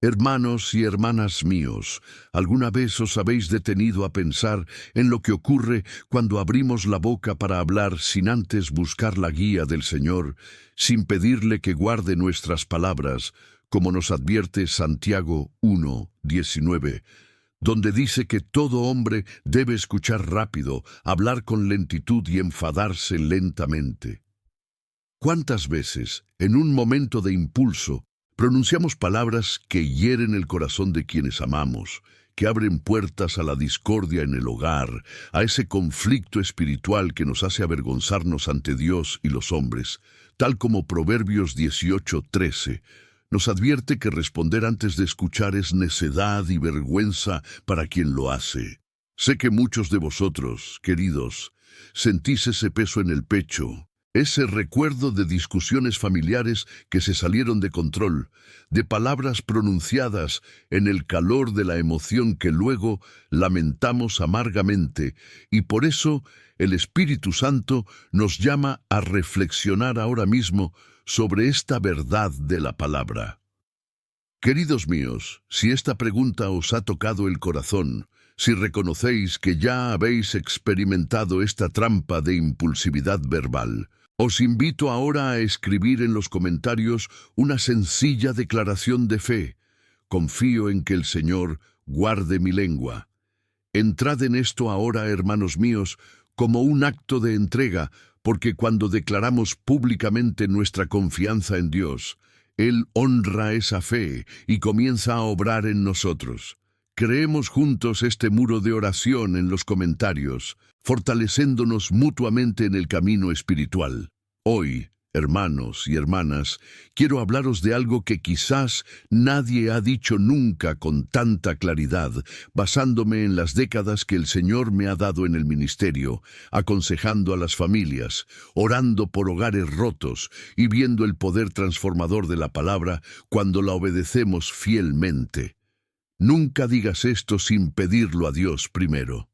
Hermanos y hermanas míos, ¿alguna vez os habéis detenido a pensar en lo que ocurre cuando abrimos la boca para hablar sin antes buscar la guía del Señor, sin pedirle que guarde nuestras palabras, como nos advierte Santiago 1:19, donde dice que todo hombre debe escuchar rápido, hablar con lentitud y enfadarse lentamente? ¿Cuántas veces, en un momento de impulso, pronunciamos palabras que hieren el corazón de quienes amamos, que abren puertas a la discordia en el hogar, a ese conflicto espiritual que nos hace avergonzarnos ante Dios y los hombres, tal como Proverbios 18:13 nos advierte que responder antes de escuchar es necedad y vergüenza para quien lo hace? Sé que muchos de vosotros, queridos, sentís ese peso en el pecho, ese recuerdo de discusiones familiares que se salieron de control, de palabras pronunciadas en el calor de la emoción que luego lamentamos amargamente, y por eso el Espíritu Santo nos llama a reflexionar ahora mismo sobre esta verdad de la palabra. Queridos míos, si esta pregunta os ha tocado el corazón, si reconocéis que ya habéis experimentado esta trampa de impulsividad verbal, os invito ahora a escribir en los comentarios una sencilla declaración de fe. Confío en que el Señor guarde mi lengua. Entrad en esto ahora, hermanos míos, como un acto de entrega, porque cuando declaramos públicamente nuestra confianza en Dios, Él honra esa fe y comienza a obrar en nosotros. Creemos juntos este muro de oración en los comentarios, fortaleciéndonos mutuamente en el camino espiritual. Hoy, hermanos y hermanas, quiero hablaros de algo que quizás nadie ha dicho nunca con tanta claridad, basándome en las décadas que el Señor me ha dado en el ministerio, aconsejando a las familias, orando por hogares rotos y viendo el poder transformador de la palabra cuando la obedecemos fielmente. Nunca digas esto sin pedirlo a Dios primero.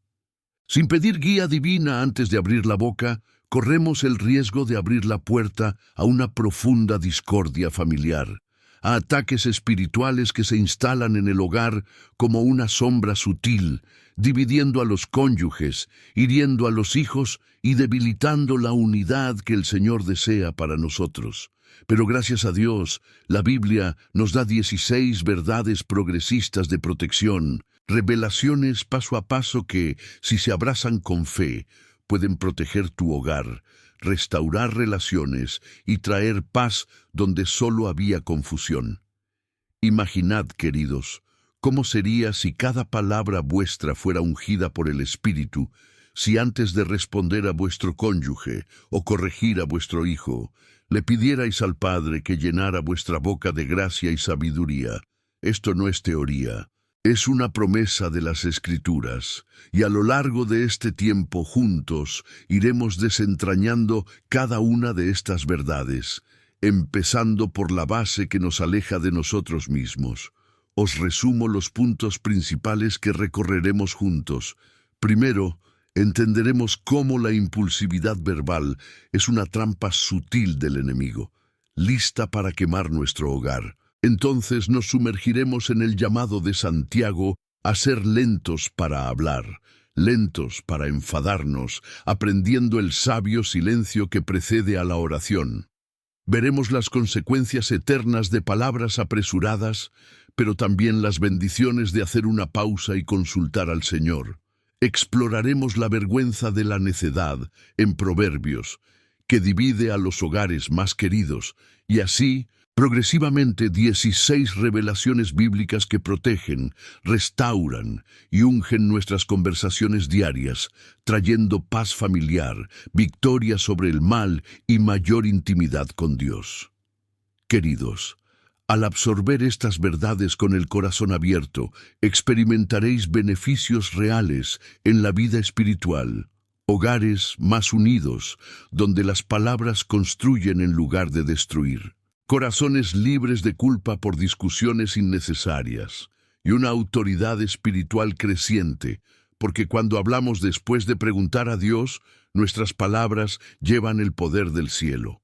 Sin pedir guía divina antes de abrir la boca, corremos el riesgo de abrir la puerta a una profunda discordia familiar, a ataques espirituales que se instalan en el hogar como una sombra sutil, dividiendo a los cónyuges, hiriendo a los hijos y debilitando la unidad que el Señor desea para nosotros. Pero gracias a Dios, la Biblia nos da 16 verdades progresistas de protección, revelaciones paso a paso que, si se abrazan con fe, pueden proteger tu hogar, restaurar relaciones y traer paz donde solo había confusión. Imaginad, queridos, cómo sería si cada palabra vuestra fuera ungida por el Espíritu, si antes de responder a vuestro cónyuge o corregir a vuestro hijo, le pidierais al Padre que llenara vuestra boca de gracia y sabiduría. Esto no es teoría, es una promesa de las Escrituras, y a lo largo de este tiempo juntos iremos desentrañando cada una de estas verdades, empezando por la base que nos aleja de nosotros mismos. Os resumo los puntos principales que recorreremos juntos. Primero, entenderemos cómo la impulsividad verbal es una trampa sutil del enemigo, lista para quemar nuestro hogar. Entonces nos sumergiremos en el llamado de Santiago a ser lentos para hablar, lentos para enfadarnos, aprendiendo el sabio silencio que precede a la oración. Veremos las consecuencias eternas de palabras apresuradas, pero también las bendiciones de hacer una pausa y consultar al Señor. Exploraremos la vergüenza de la necedad en Proverbios, que divide a los hogares más queridos, y así, progresivamente 16 revelaciones bíblicas que protegen, restauran y ungen nuestras conversaciones diarias, trayendo paz familiar, victoria sobre el mal y mayor intimidad con Dios. Queridos, al absorber estas verdades con el corazón abierto, experimentaréis beneficios reales en la vida espiritual, hogares más unidos, donde las palabras construyen en lugar de destruir, corazones libres de culpa por discusiones innecesarias, y una autoridad espiritual creciente, porque cuando hablamos después de preguntar a Dios, nuestras palabras llevan el poder del cielo.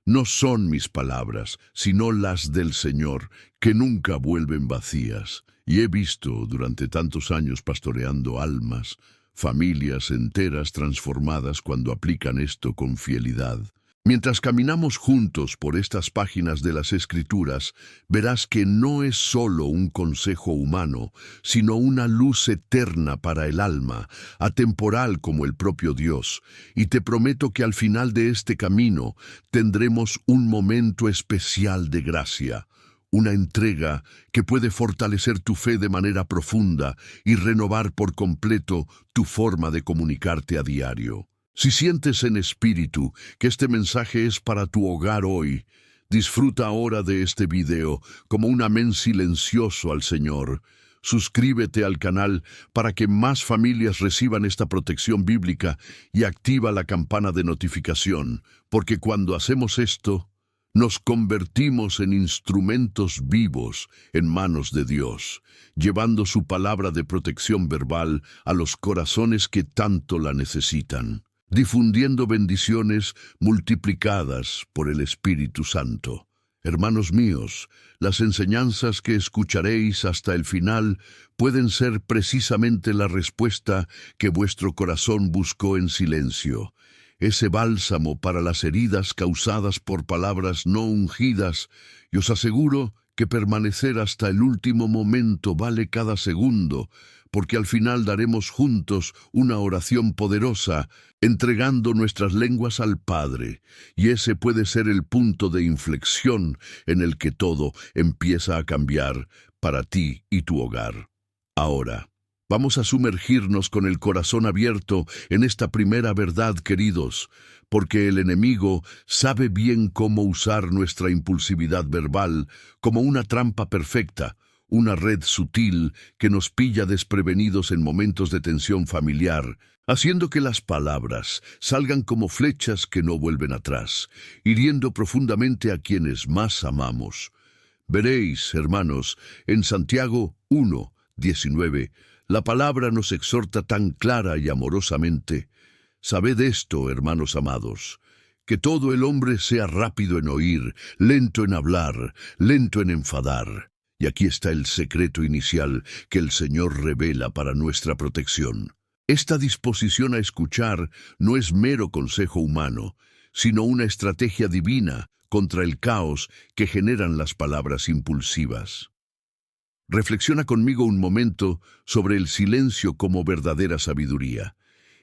No son mis palabras, sino las del Señor, que nunca vuelven vacías. Y he visto, durante tantos años pastoreando almas, familias enteras transformadas cuando aplican esto con fidelidad. Mientras caminamos juntos por estas páginas de las Escrituras, verás que no es solo un consejo humano, sino una luz eterna para el alma, atemporal como el propio Dios. Y te prometo que al final de este camino tendremos un momento especial de gracia, una entrega que puede fortalecer tu fe de manera profunda y renovar por completo tu forma de comunicarte a diario. Si sientes en espíritu que este mensaje es para tu hogar hoy, disfruta ahora de este video como un amén silencioso al Señor. Suscríbete al canal para que más familias reciban esta protección bíblica y activa la campana de notificación, porque cuando hacemos esto, nos convertimos en instrumentos vivos en manos de Dios, llevando su palabra de protección verbal a los corazones que tanto la necesitan, difundiendo bendiciones multiplicadas por el Espíritu Santo. Hermanos míos, las enseñanzas que escucharéis hasta el final pueden ser precisamente la respuesta que vuestro corazón buscó en silencio, ese bálsamo para las heridas causadas por palabras no ungidas, y os aseguro que permanecer hasta el último momento vale cada segundo, porque al final daremos juntos una oración poderosa, entregando nuestras lenguas al Padre, y ese puede ser el punto de inflexión en el que todo empieza a cambiar para ti y tu hogar. Ahora, vamos a sumergirnos con el corazón abierto en esta primera verdad, queridos, porque el enemigo sabe bien cómo usar nuestra impulsividad verbal como una trampa perfecta, una red sutil que nos pilla desprevenidos en momentos de tensión familiar, haciendo que las palabras salgan como flechas que no vuelven atrás, hiriendo profundamente a quienes más amamos. Veréis, hermanos, en Santiago 1:19, la palabra nos exhorta tan clara y amorosamente: sabed esto, hermanos amados, que todo el hombre sea rápido en oír, lento en hablar, lento en enfadar. Y aquí está el secreto inicial que el Señor revela para nuestra protección. Esta disposición a escuchar no es mero consejo humano, sino una estrategia divina contra el caos que generan las palabras impulsivas. Reflexiona conmigo un momento sobre el silencio como verdadera sabiduría.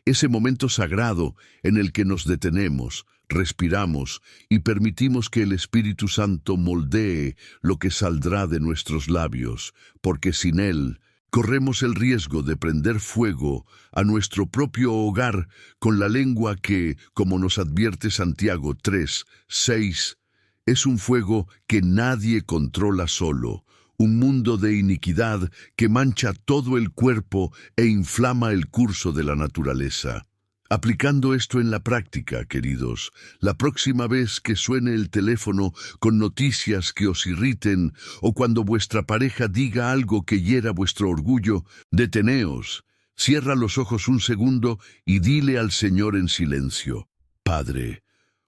Ese momento sagrado en el que nos detenemos, respiramos y permitimos que el Espíritu Santo moldee lo que saldrá de nuestros labios, porque sin Él corremos el riesgo de prender fuego a nuestro propio hogar con la lengua que, como nos advierte Santiago 3:6, es un fuego que nadie controla solo, un mundo de iniquidad que mancha todo el cuerpo e inflama el curso de la naturaleza. Aplicando esto en la práctica, queridos, la próxima vez que suene el teléfono con noticias que os irriten o cuando vuestra pareja diga algo que hiera vuestro orgullo, deteneos, cierra los ojos un segundo y dile al Señor en silencio: Padre,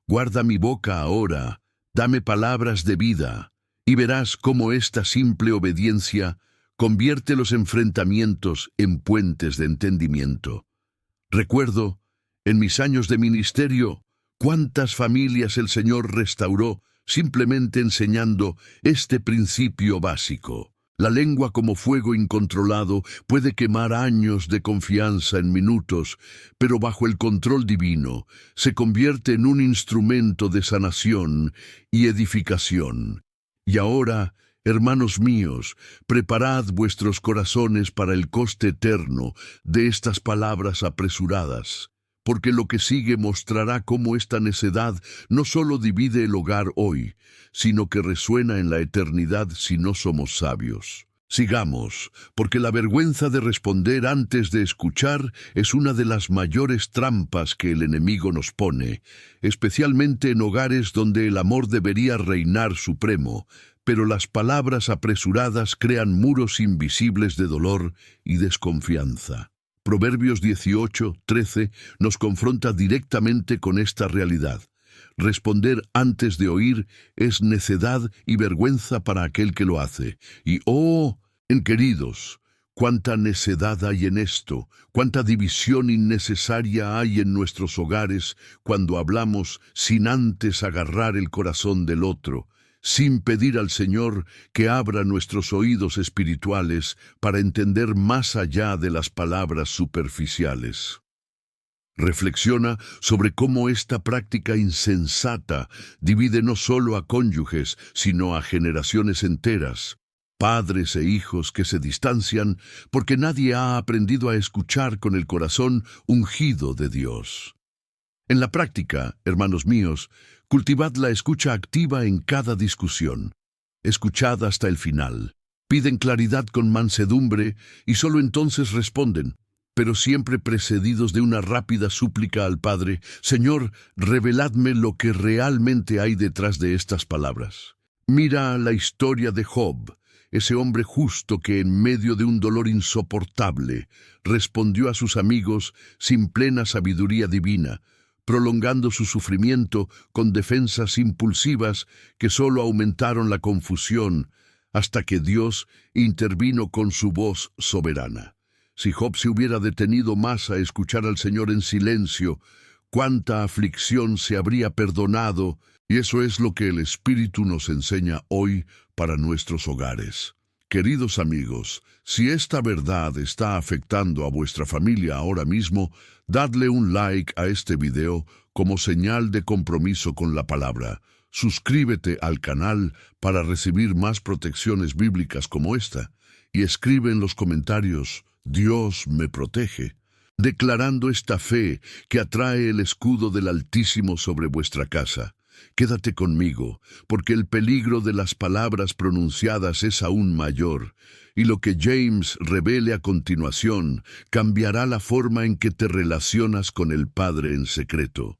guarda mi boca ahora, dame palabras de vida. Y verás cómo esta simple obediencia convierte los enfrentamientos en puentes de entendimiento. Recuerdo, en mis años de ministerio, cuántas familias el Señor restauró simplemente enseñando este principio básico. La lengua como fuego incontrolado puede quemar años de confianza en minutos, pero bajo el control divino se convierte en un instrumento de sanación y edificación. Y ahora, hermanos míos, preparad vuestros corazones para el coste eterno de estas palabras apresuradas, porque lo que sigue mostrará cómo esta necedad no solo divide el hogar hoy, sino que resuena en la eternidad si no somos sabios. Sigamos, porque la vergüenza de responder antes de escuchar es una de las mayores trampas que el enemigo nos pone, especialmente en hogares donde el amor debería reinar supremo, pero las palabras apresuradas crean muros invisibles de dolor y desconfianza. Proverbios 18:13 nos confronta directamente con esta realidad. Responder antes de oír es necedad y vergüenza para aquel que lo hace. Y queridos, cuánta necedad hay en esto, cuánta división innecesaria hay en nuestros hogares cuando hablamos sin antes agarrar el corazón del otro, sin pedir al Señor que abra nuestros oídos espirituales para entender más allá de las palabras superficiales. Reflexiona sobre cómo esta práctica insensata divide no solo a cónyuges, sino a generaciones enteras, padres e hijos que se distancian porque nadie ha aprendido a escuchar con el corazón ungido de Dios. En la práctica, hermanos míos, cultivad la escucha activa en cada discusión. Escuchad hasta el final. Piden claridad con mansedumbre y solo entonces responden, pero siempre precedidos de una rápida súplica al Padre: Señor, reveladme lo que realmente hay detrás de estas palabras. Mira la historia de Job, ese hombre justo que en medio de un dolor insoportable respondió a sus amigos sin plena sabiduría divina, prolongando su sufrimiento con defensas impulsivas que solo aumentaron la confusión, hasta que Dios intervino con su voz soberana. Si Job se hubiera detenido más a escuchar al Señor en silencio, cuánta aflicción se habría perdonado, y eso es lo que el Espíritu nos enseña hoy para nuestros hogares. Queridos amigos, si esta verdad está afectando a vuestra familia ahora mismo, dadle un like a este video como señal de compromiso con la palabra. Suscríbete al canal para recibir más protecciones bíblicas como esta, y escribe en los comentarios: Dios me protege, declarando esta fe que atrae el escudo del Altísimo sobre vuestra casa. Quédate conmigo, porque el peligro de las palabras pronunciadas es aún mayor, y lo que James revele a continuación cambiará la forma en que te relacionas con el Padre en secreto.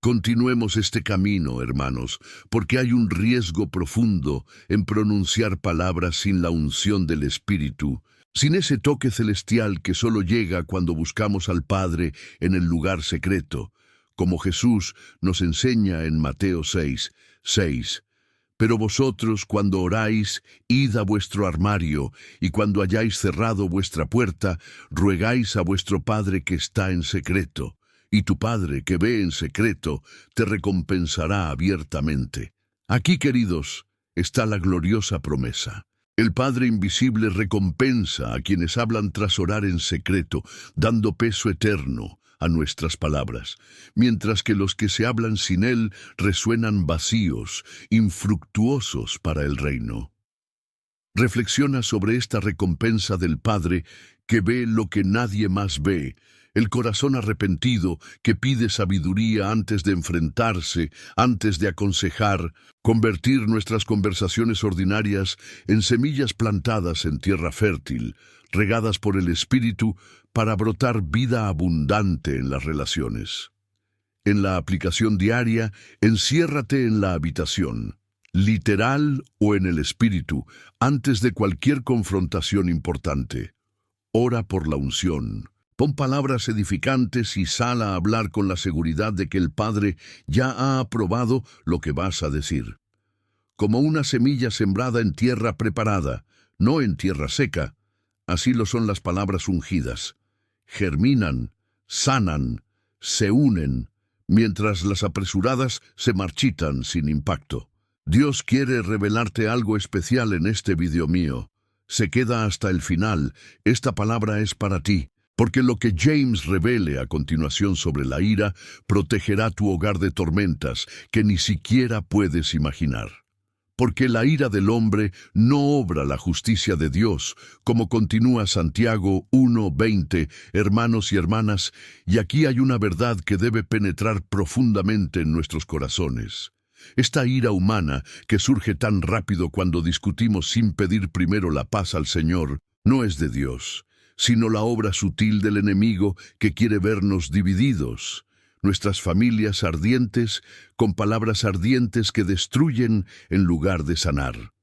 Continuemos este camino, hermanos, porque hay un riesgo profundo en pronunciar palabras sin la unción del Espíritu, sin ese toque celestial que solo llega cuando buscamos al Padre en el lugar secreto, como Jesús nos enseña en Mateo 6:6. Pero vosotros, cuando oráis, id a vuestro armario, y cuando hayáis cerrado vuestra puerta, ruegáis a vuestro Padre que está en secreto, y tu Padre que ve en secreto te recompensará abiertamente. Aquí, queridos, está la gloriosa promesa. El Padre invisible recompensa a quienes hablan tras orar en secreto, dando peso eterno a nuestras palabras, mientras que los que se hablan sin Él resuenan vacíos, infructuosos para el reino. Reflexiona sobre esta recompensa del Padre que ve lo que nadie más ve, el corazón arrepentido que pide sabiduría antes de enfrentarse, antes de aconsejar, convertir nuestras conversaciones ordinarias en semillas plantadas en tierra fértil, regadas por el Espíritu para brotar vida abundante en las relaciones. En la aplicación diaria, enciérrate en la habitación, literal o en el Espíritu, antes de cualquier confrontación importante. Ora por la unción. Pon palabras edificantes y sal a hablar con la seguridad de que el Padre ya ha aprobado lo que vas a decir. Como una semilla sembrada en tierra preparada, no en tierra seca, así lo son las palabras ungidas. Germinan, sanan, se unen, mientras las apresuradas se marchitan sin impacto. Dios quiere revelarte algo especial en este video mío. Se queda hasta el final. Esta palabra es para ti. Porque lo que James revele a continuación sobre la ira protegerá tu hogar de tormentas que ni siquiera puedes imaginar. Porque la ira del hombre no obra la justicia de Dios, como continúa Santiago 1:20, hermanos y hermanas, y aquí hay una verdad que debe penetrar profundamente en nuestros corazones. Esta ira humana que surge tan rápido cuando discutimos sin pedir primero la paz al Señor, no es de Dios, sino la obra sutil del enemigo que quiere vernos divididos, nuestras familias ardientes, con palabras ardientes que destruyen en lugar de sanar.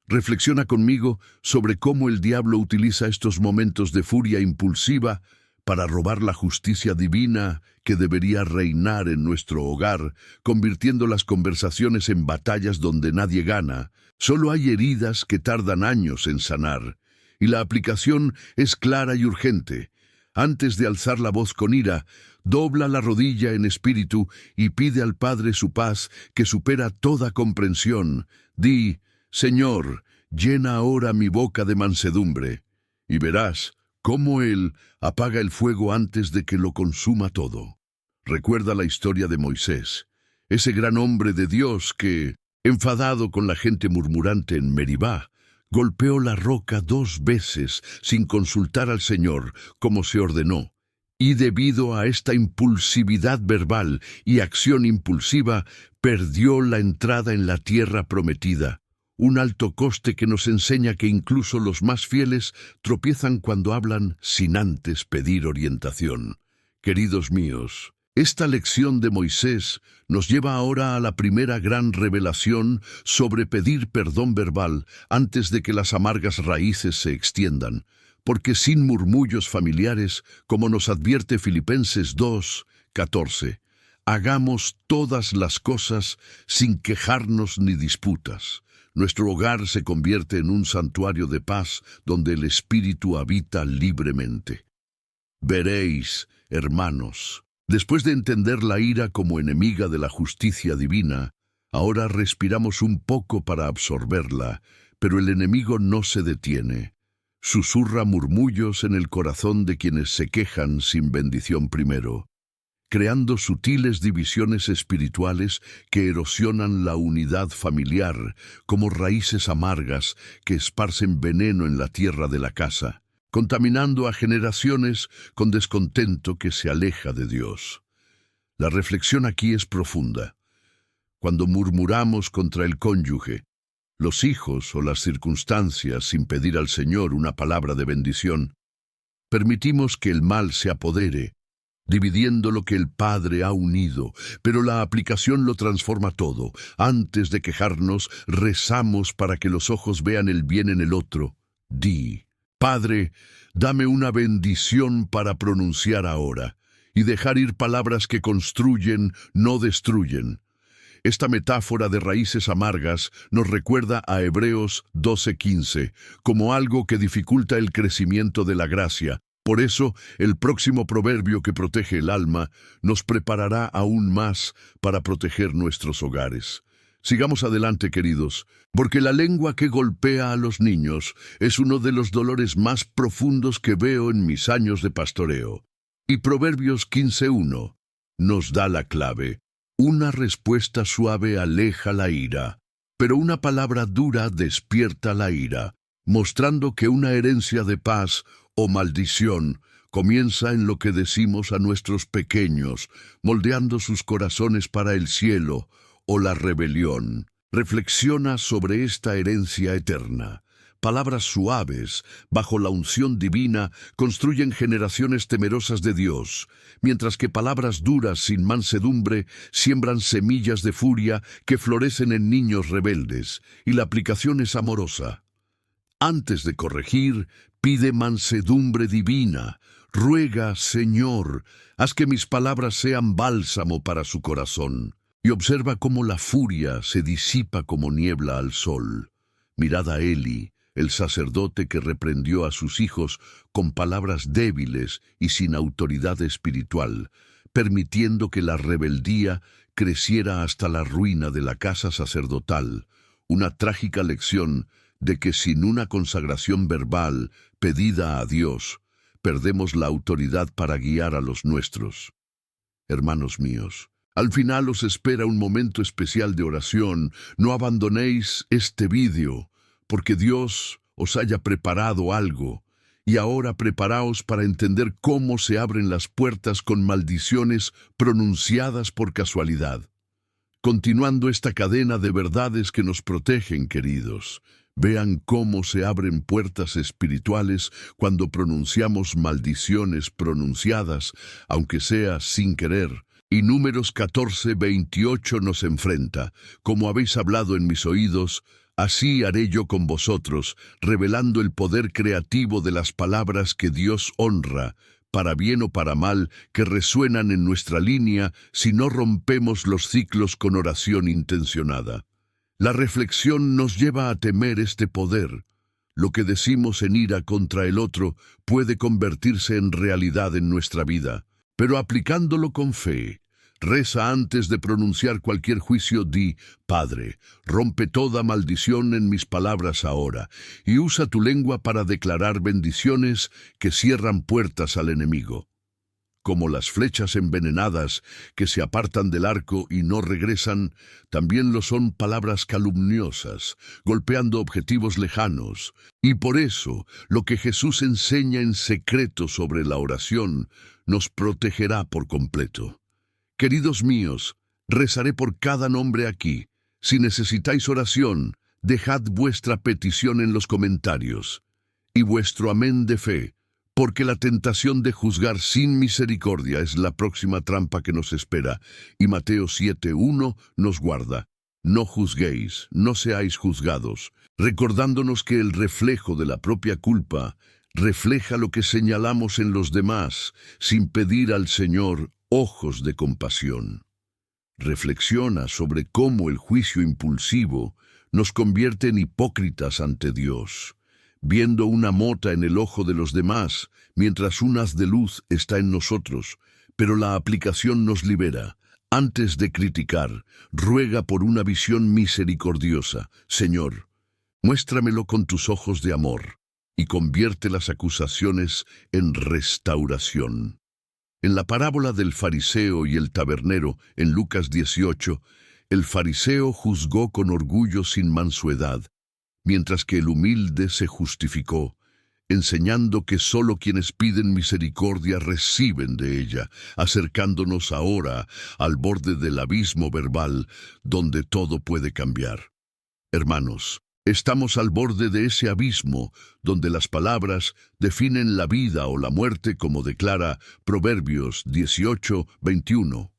Reflexiona conmigo sobre cómo el diablo utiliza estos momentos de furia impulsiva para robar la justicia divina que debería reinar en nuestro hogar, convirtiendo las conversaciones en batallas donde nadie gana. Solo hay heridas que tardan años en sanar, y la aplicación es clara y urgente. Antes de alzar la voz con ira, dobla la rodilla en espíritu y pide al Padre su paz que supera toda comprensión. Di: Señor, llena ahora mi boca de mansedumbre, y verás cómo Él apaga el fuego antes de que lo consuma todo. Recuerda la historia de Moisés, ese gran hombre de Dios que, enfadado con la gente murmurante en Meribá, golpeó la roca 2 veces sin consultar al Señor como se ordenó. Y debido a esta impulsividad verbal y acción impulsiva, perdió la entrada en la tierra prometida. Un alto coste que nos enseña que incluso los más fieles tropiezan cuando hablan sin antes pedir orientación. Queridos míos, esta lección de Moisés nos lleva ahora a la primera gran revelación sobre pedir perdón verbal antes de que las amargas raíces se extiendan, porque sin murmullos familiares, como nos advierte Filipenses 2:14, hagamos todas las cosas sin quejarnos ni disputas. Nuestro hogar se convierte en un santuario de paz donde el Espíritu habita libremente. Veréis, hermanos, después de entender la ira como enemiga de la justicia divina, ahora respiramos un poco para absorberla, pero el enemigo no se detiene. Susurra murmullos en el corazón de quienes se quejan sin bendición primero, creando sutiles divisiones espirituales que erosionan la unidad familiar, como raíces amargas que esparcen veneno en la tierra de la casa, contaminando a generaciones con descontento que se aleja de Dios. La reflexión aquí es profunda. Cuando murmuramos contra el cónyuge, los hijos o las circunstancias sin pedir al Señor una palabra de bendición, permitimos que el mal se apodere, dividiendo lo que el Padre ha unido, pero la aplicación lo transforma todo. Antes de quejarnos, rezamos para que los ojos vean el bien en el otro. Di: Padre, dame una bendición para pronunciar ahora, y dejar ir palabras que construyen, no destruyen. Esta metáfora de raíces amargas nos recuerda a Hebreos 12:15, como algo que dificulta el crecimiento de la gracia. Por eso, el próximo proverbio que protege el alma nos preparará aún más para proteger nuestros hogares. Sigamos adelante, queridos, porque la lengua que golpea a los niños es uno de los dolores más profundos que veo en mis años de pastoreo. Y Proverbios 15:1 nos da la clave. Una respuesta suave aleja la ira, pero una palabra dura despierta la ira, mostrando que una herencia de paz o maldición comienza en lo que decimos a nuestros pequeños, moldeando sus corazones para el cielo o la rebelión. Reflexiona sobre esta herencia eterna. Palabras suaves, bajo la unción divina, construyen generaciones temerosas de Dios, mientras que palabras duras sin mansedumbre siembran semillas de furia que florecen en niños rebeldes, y la aplicación es amorosa. Antes de corregir, pide mansedumbre divina. Ruega: Señor, haz que mis palabras sean bálsamo para su corazón. Y observa cómo la furia se disipa como niebla al sol. Mirad a Eli, el sacerdote que reprendió a sus hijos con palabras débiles y sin autoridad espiritual, permitiendo que la rebeldía creciera hasta la ruina de la casa sacerdotal. Una trágica lección de que sin una consagración verbal pedida a Dios, perdemos la autoridad para guiar a los nuestros. Hermanos míos, al final os espera un momento especial de oración. No abandonéis este vídeo, porque Dios os haya preparado algo, y ahora preparaos para entender cómo se abren las puertas con maldiciones pronunciadas por casualidad. Continuando esta cadena de verdades que nos protegen, queridos, vean cómo se abren puertas espirituales cuando pronunciamos maldiciones pronunciadas, aunque sea sin querer. Y Números 14:28 nos enfrenta: como habéis hablado en mis oídos, así haré yo con vosotros, revelando el poder creativo de las palabras que Dios honra. para bien o para mal, que resuenan en nuestra línea si no rompemos los ciclos con oración intencionada. La reflexión nos lleva a temer este poder. Lo que decimos en ira contra el otro puede convertirse en realidad en nuestra vida, pero aplicándolo con fe. Reza antes de pronunciar cualquier juicio, di: Padre, rompe toda maldición en mis palabras ahora, y usa tu lengua para declarar bendiciones que cierran puertas al enemigo. Como las flechas envenenadas que se apartan del arco y no regresan, también lo son palabras calumniosas, golpeando objetivos lejanos. Y por eso, lo que Jesús enseña en secreto sobre la oración nos protegerá por completo. Queridos míos, rezaré por cada nombre aquí. Si necesitáis oración, dejad vuestra petición en los comentarios y vuestro amén de fe, porque la tentación de juzgar sin misericordia es la próxima trampa que nos espera, y Mateo 7:1 nos guarda. No juzguéis, no seáis juzgados, recordándonos que el reflejo de la propia culpa refleja lo que señalamos en los demás, sin pedir al Señor ojos de compasión. Reflexiona sobre cómo el juicio impulsivo nos convierte en hipócritas ante Dios, viendo una mota en el ojo de los demás, mientras un haz de luz está en nosotros, pero la aplicación nos libera. Antes de criticar, ruega por una visión misericordiosa. Señor, muéstramelo con tus ojos de amor, y convierte las acusaciones en restauración. En la parábola del fariseo y el tabernero, en Lucas 18, el fariseo juzgó con orgullo sin mansuedad, mientras que el humilde se justificó, enseñando que solo quienes piden misericordia reciben de ella, acercándonos ahora al borde del abismo verbal donde todo puede cambiar. Hermanos, estamos al borde de ese abismo donde las palabras definen la vida o la muerte, como declara Proverbios 18:21.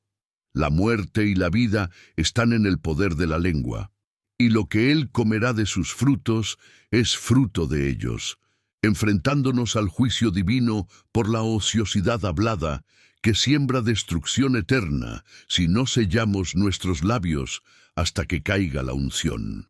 La muerte y la vida están en el poder de la lengua, y lo que él comerá de sus frutos es fruto de ellos, enfrentándonos al juicio divino por la ociosidad hablada que siembra destrucción eterna si no sellamos nuestros labios hasta que caiga la unción.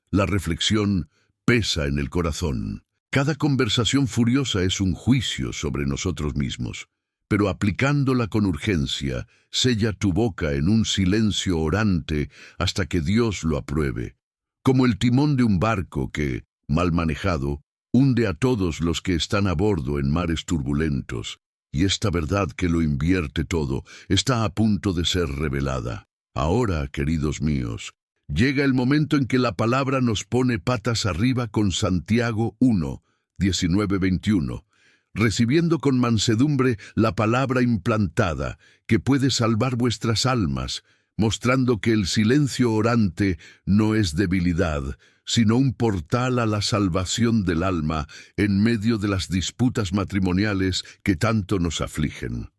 La reflexión pesa en el corazón. Cada conversación furiosa es un juicio sobre nosotros mismos, pero aplicándola con urgencia, sella tu boca en un silencio orante hasta que Dios lo apruebe. Como el timón de un barco que, mal manejado, hunde a todos los que están a bordo en mares turbulentos, y esta verdad que lo invierte todo está a punto de ser revelada. Ahora, queridos míos, llega el momento en que la palabra nos pone patas arriba con Santiago 1:19-21, recibiendo con mansedumbre la palabra implantada, que puede salvar vuestras almas, mostrando que el silencio orante no es debilidad, sino un portal a la salvación del alma en medio de las disputas matrimoniales que tanto nos afligen.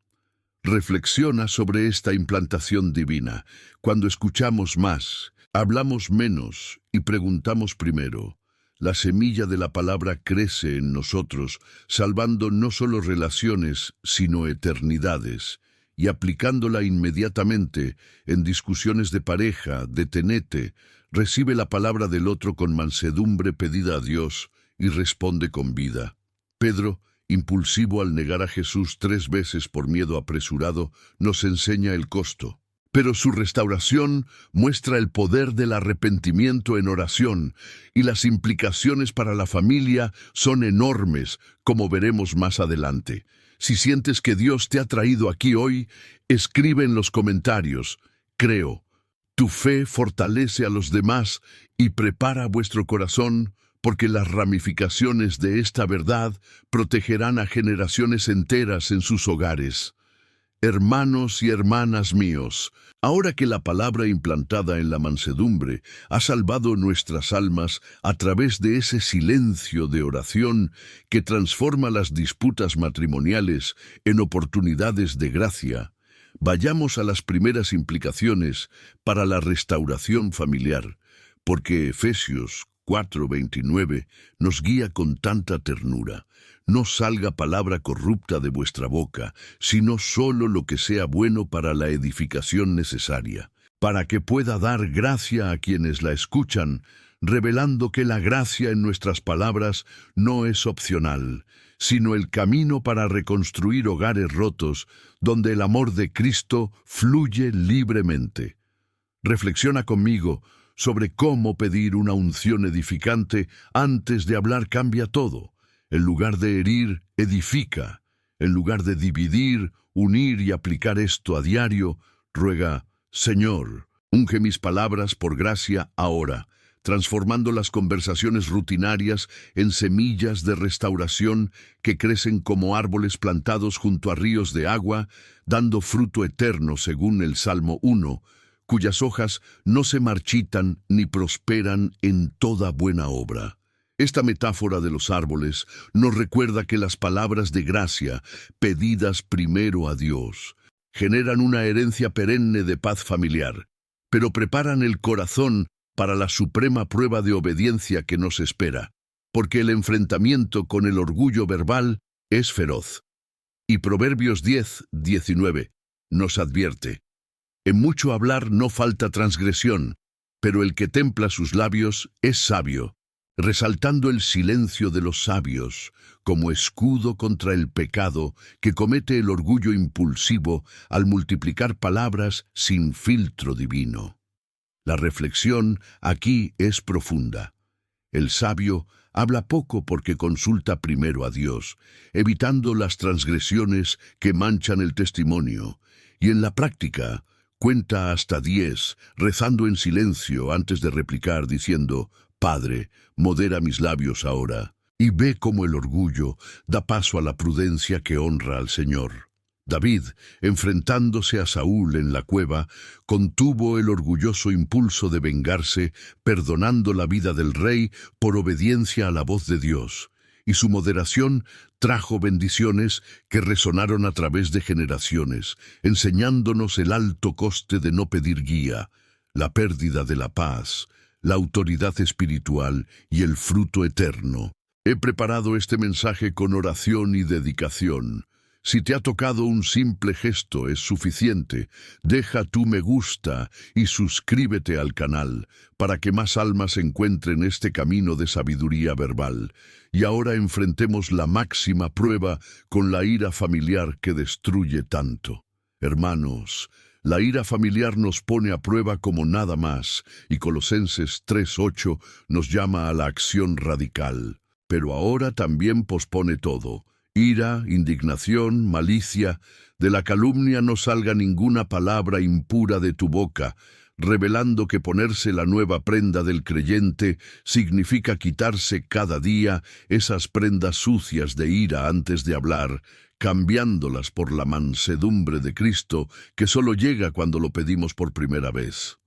Reflexiona sobre esta implantación divina. Cuando escuchamos más, hablamos menos y preguntamos primero, la semilla de la palabra crece en nosotros, salvando no solo relaciones, sino eternidades, y aplicándola inmediatamente en discusiones de pareja, detenete, recibe la palabra del otro con mansedumbre pedida a Dios y responde con vida. Pedro, impulsivo al negar a Jesús 3 veces por miedo apresurado, nos enseña el costo. Pero su restauración muestra el poder del arrepentimiento en oración, y las implicaciones para la familia son enormes, como veremos más adelante. Si sientes que Dios te ha traído aquí hoy, escribe en los comentarios: creo. Tu fe fortalece a los demás y prepara vuestro corazón, porque las ramificaciones de esta verdad protegerán a generaciones enteras en sus hogares. Hermanos y hermanas míos, ahora que la palabra implantada en la mansedumbre ha salvado nuestras almas a través de ese silencio de oración que transforma las disputas matrimoniales en oportunidades de gracia, vayamos a las primeras implicaciones para la restauración familiar, porque Efesios 4:29 nos guía con tanta ternura. No salga palabra corrupta de vuestra boca, sino solo lo que sea bueno para la edificación necesaria, para que pueda dar gracia a quienes la escuchan, revelando que la gracia en nuestras palabras no es opcional, sino el camino para reconstruir hogares rotos, donde el amor de Cristo fluye libremente. Reflexiona conmigo sobre cómo pedir una unción edificante antes de hablar cambia todo. En lugar de herir, edifica. En lugar de dividir, unir y aplicar esto a diario, ruega: Señor, unge mis palabras por gracia ahora, transformando las conversaciones rutinarias en semillas de restauración que crecen como árboles plantados junto a ríos de agua, dando fruto eterno según el Salmo 1, cuyas hojas no se marchitan ni prosperan en toda buena obra. Esta metáfora de los árboles nos recuerda que las palabras de gracia, pedidas primero a Dios, generan una herencia perenne de paz familiar, pero preparan el corazón para la suprema prueba de obediencia que nos espera, porque el enfrentamiento con el orgullo verbal es feroz. Y Proverbios 10:19 nos advierte: en mucho hablar no falta transgresión, pero el que templa sus labios es sabio, resaltando el silencio de los sabios como escudo contra el pecado que comete el orgullo impulsivo al multiplicar palabras sin filtro divino. La reflexión aquí es profunda. El sabio habla poco porque consulta primero a Dios, evitando las transgresiones que manchan el testimonio, y en la práctica cuenta hasta 10, rezando en silencio antes de replicar, diciendo: Padre, modera mis labios ahora, y ve cómo el orgullo da paso a la prudencia que honra al Señor. David, enfrentándose a Saúl en la cueva, contuvo el orgulloso impulso de vengarse, perdonando la vida del rey por obediencia a la voz de Dios, y su moderación trajo bendiciones que resonaron a través de generaciones, enseñándonos el alto coste de no pedir guía, la pérdida de la paz, la autoridad espiritual y el fruto eterno. He preparado este mensaje con oración y dedicación. Si te ha tocado un simple gesto, es suficiente. Deja tu me gusta y suscríbete al canal para que más almas encuentren este camino de sabiduría verbal. Y ahora enfrentemos la máxima prueba con la ira familiar que destruye tanto. Hermanos, la ira familiar nos pone a prueba como nada más, y Colosenses 3:8 nos llama a la acción radical. Pero ahora también pospone todo: ira, indignación, malicia. De la calumnia no salga ninguna palabra impura de tu boca, revelando que ponerse la nueva prenda del creyente significa quitarse cada día esas prendas sucias de ira antes de hablar, cambiándolas por la mansedumbre de Cristo, que solo llega cuando lo pedimos por primera vez.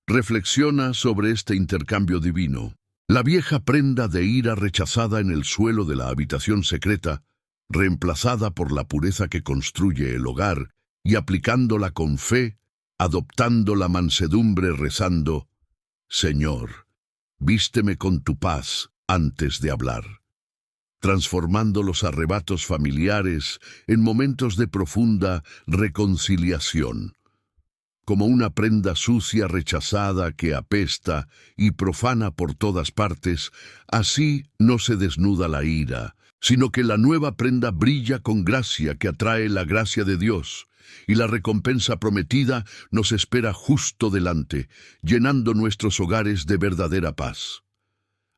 Reflexiona sobre este intercambio divino. La vieja prenda de ira rechazada en el suelo de la habitación secreta, reemplazada por la pureza que construye el hogar, y aplicándola con fe, adoptando la mansedumbre rezando: Señor, vísteme con tu paz antes de hablar. Transformando los arrebatos familiares en momentos de profunda reconciliación. Como una prenda sucia rechazada que apesta y profana por todas partes, así no se desnuda la ira, sino que la nueva prenda brilla con gracia que atrae la gracia de Dios, y la recompensa prometida nos espera justo delante, llenando nuestros hogares de verdadera paz.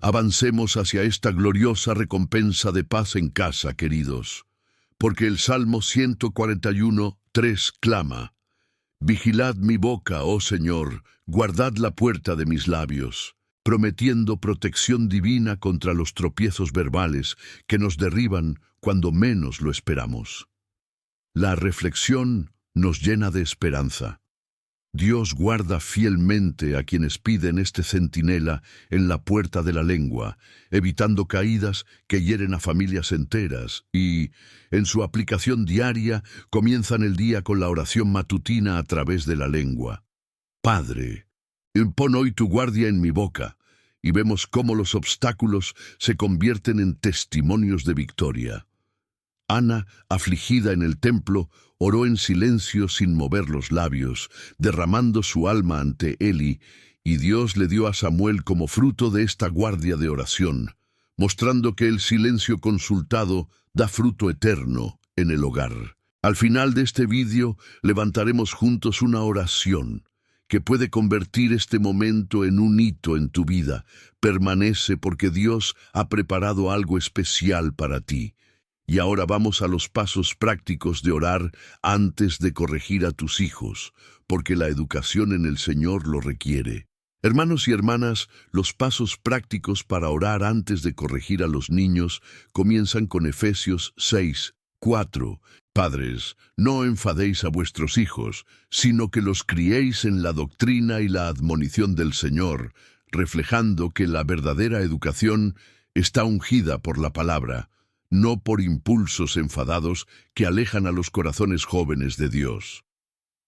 Avancemos hacia esta gloriosa recompensa de paz en casa, queridos, porque el Salmo 141:3 clama: Vigilad mi boca, oh Señor, guardad la puerta de mis labios, prometiendo protección divina contra los tropiezos verbales que nos derriban cuando menos lo esperamos. La reflexión nos llena de esperanza. Dios guarda fielmente a quienes piden este centinela en la puerta de la lengua, evitando caídas que hieren a familias enteras, y, en su aplicación diaria, comienzan el día con la oración matutina a través de la lengua. Padre, impon hoy tu guardia en mi boca, y vemos cómo los obstáculos se convierten en testimonios de victoria. Ana, afligida en el templo, oró en silencio sin mover los labios, derramando su alma ante Eli, y Dios le dio a Samuel como fruto de esta guardia de oración, mostrando que el silencio consultado da fruto eterno en el hogar. Al final de este vídeo levantaremos juntos una oración que puede convertir este momento en un hito en tu vida. Permanece porque Dios ha preparado algo especial para ti. Y ahora vamos a los pasos prácticos de orar antes de corregir a tus hijos, porque la educación en el Señor lo requiere. Hermanos y hermanas, los pasos prácticos para orar antes de corregir a los niños comienzan con Efesios 6:4. Padres, no enfadéis a vuestros hijos, sino que los criéis en la doctrina y la admonición del Señor, reflejando que la verdadera educación está ungida por la palabra, no por impulsos enfadados que alejan a los corazones jóvenes de Dios.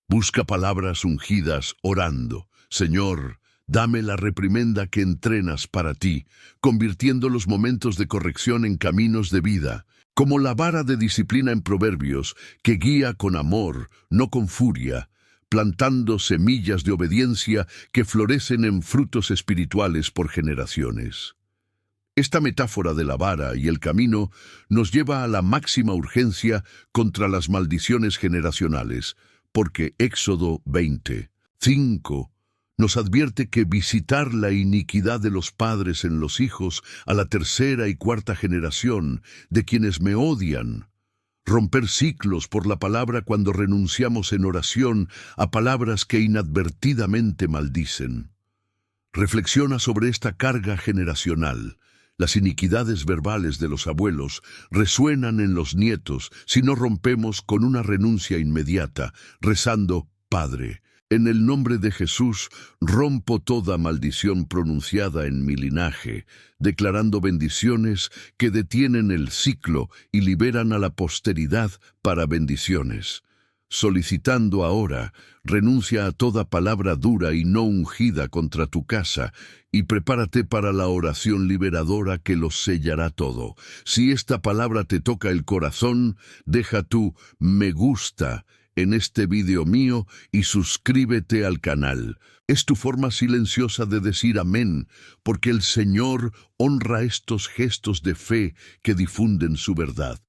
Busca palabras ungidas orando. Señor, dame la reprimenda que entrenas para ti, convirtiendo los momentos de corrección en caminos de vida, como la vara de disciplina en Proverbios, que guía con amor, no con furia, plantando semillas de obediencia que florecen en frutos espirituales por generaciones. Esta metáfora de la vara y el camino nos lleva a la máxima urgencia contra las maldiciones generacionales, porque Éxodo 20:5 nos advierte que visitar la iniquidad de los padres en los hijos a la tercera y cuarta generación de quienes me odian, romper ciclos por la palabra cuando renunciamos en oración a palabras que inadvertidamente maldicen. Reflexiona sobre esta carga generacional. Las iniquidades verbales de los abuelos resuenan en los nietos si no rompemos con una renuncia inmediata, rezando, Padre, en el nombre de Jesús, rompo toda maldición pronunciada en mi linaje, declarando bendiciones que detienen el ciclo y liberan a la posteridad para bendiciones. Solicitando ahora, renuncia a toda palabra dura y no ungida contra tu casa, y prepárate para la oración liberadora que lo sellará todo. Si esta palabra te toca el corazón, deja tu me gusta en este video mío y suscríbete al canal. Es tu forma silenciosa de decir amén, porque el Señor honra estos gestos de fe que difunden su verdad.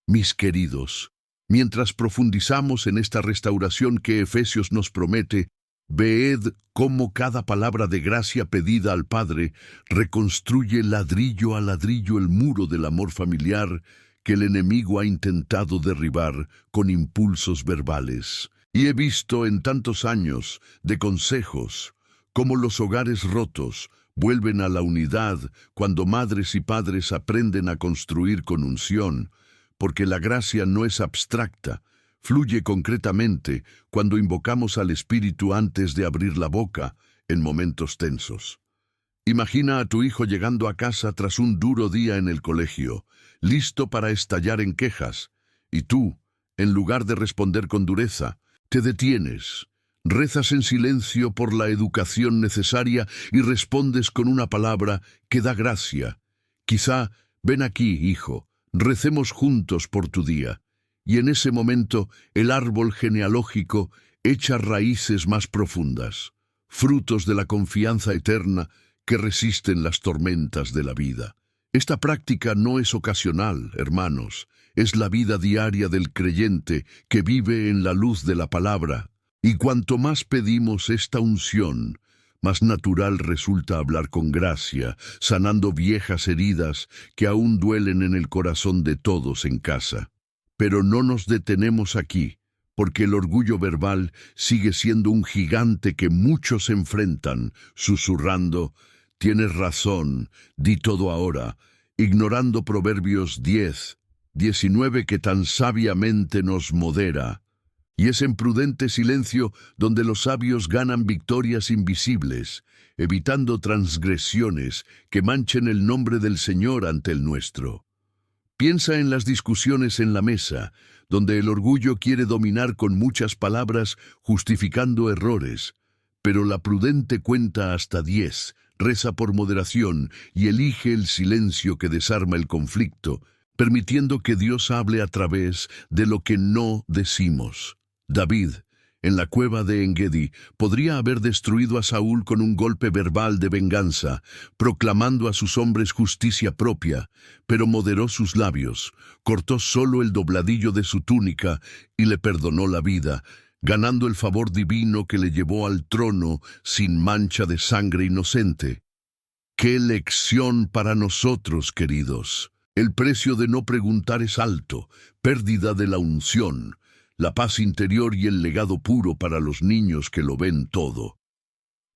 Mis queridos, mientras profundizamos en esta restauración que Efesios nos promete, ved cómo cada palabra de gracia pedida al Padre reconstruye ladrillo a ladrillo el muro del amor familiar que el enemigo ha intentado derribar con impulsos verbales. Y he visto en tantos años de consejos cómo los hogares rotos vuelven a la unidad cuando madres y padres aprenden a construir con unción, porque la gracia no es abstracta, fluye concretamente cuando invocamos al Espíritu antes de abrir la boca en momentos tensos. Imagina a tu hijo llegando a casa tras un duro día en el colegio, listo para estallar en quejas, y tú, en lugar de responder con dureza, te detienes, rezas en silencio por la educación necesaria y respondes con una palabra que da gracia. Quizá, ven aquí, hijo, recemos juntos por tu día. Y en ese momento el árbol genealógico echa raíces más profundas, frutos de la confianza eterna que resisten las tormentas de la vida. Esta práctica no es ocasional, hermanos, es la vida diaria del creyente que vive en la luz de la palabra. Y cuanto más pedimos esta unción, más natural resulta hablar con gracia, sanando viejas heridas que aún duelen en el corazón de todos en casa. Pero no nos detenemos aquí, porque el orgullo verbal sigue siendo un gigante que muchos enfrentan, susurrando, tienes razón, di todo ahora, ignorando Proverbios 10:19 que tan sabiamente nos modera. Y es en prudente silencio donde los sabios ganan victorias invisibles, evitando transgresiones que manchen el nombre del Señor ante el nuestro. Piensa en las discusiones en la mesa, donde el orgullo quiere dominar con muchas palabras justificando errores, pero la prudente cuenta hasta 10, reza por moderación y elige el silencio que desarma el conflicto, permitiendo que Dios hable a través de lo que no decimos. David, en la cueva de Engedi, podría haber destruido a Saúl con un golpe verbal de venganza, proclamando a sus hombres justicia propia, pero moderó sus labios, cortó solo el dobladillo de su túnica y le perdonó la vida, ganando el favor divino que le llevó al trono sin mancha de sangre inocente. ¡Qué lección para nosotros, queridos! El precio de no preguntar es alto, pérdida de la unción, la paz interior y el legado puro para los niños que lo ven todo.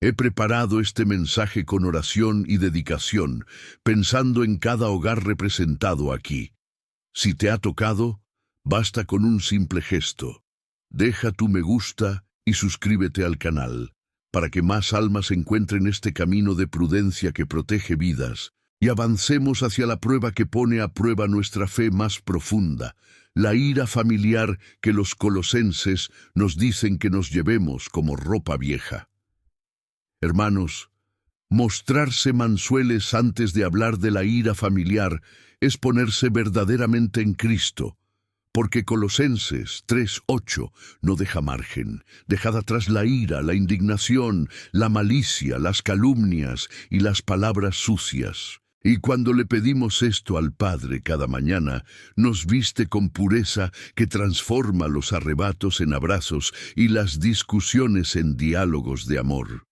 He preparado este mensaje con oración y dedicación, pensando en cada hogar representado aquí. Si te ha tocado, basta con un simple gesto. Deja tu me gusta y suscríbete al canal, para que más almas encuentren este camino de prudencia que protege vidas, y avancemos hacia la prueba que pone a prueba nuestra fe más profunda, la ira familiar que los colosenses nos dicen que nos llevemos como ropa vieja. Hermanos, mostrarse mansueles antes de hablar de la ira familiar es ponerse verdaderamente en Cristo, porque Colosenses 3:8 no deja margen. Dejad atrás la ira, la indignación, la malicia, las calumnias y las palabras sucias. Y cuando le pedimos esto al Padre cada mañana, nos viste con pureza que transforma los arrebatos en abrazos y las discusiones en diálogos de amor.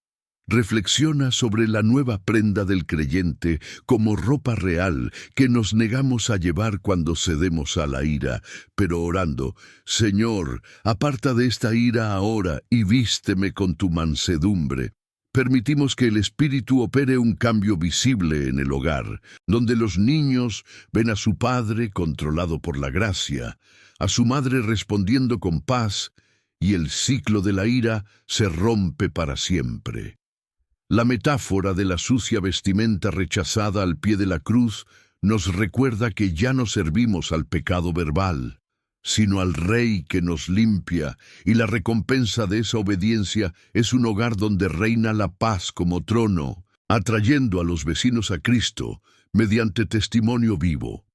Reflexiona sobre la nueva prenda del creyente como ropa real que nos negamos a llevar cuando cedemos a la ira, pero orando, Señor, aparta de esta ira ahora y vísteme con tu mansedumbre. Permitimos que el Espíritu opere un cambio visible en el hogar, donde los niños ven a su padre controlado por la gracia, a su madre respondiendo con paz, y el ciclo de la ira se rompe para siempre. La metáfora de la sucia vestimenta rechazada al pie de la cruz nos recuerda que ya no servimos al pecado verbal, sino al Rey que nos limpia, y la recompensa de esa obediencia es un hogar donde reina la paz como trono, atrayendo a los vecinos a Cristo mediante testimonio vivo.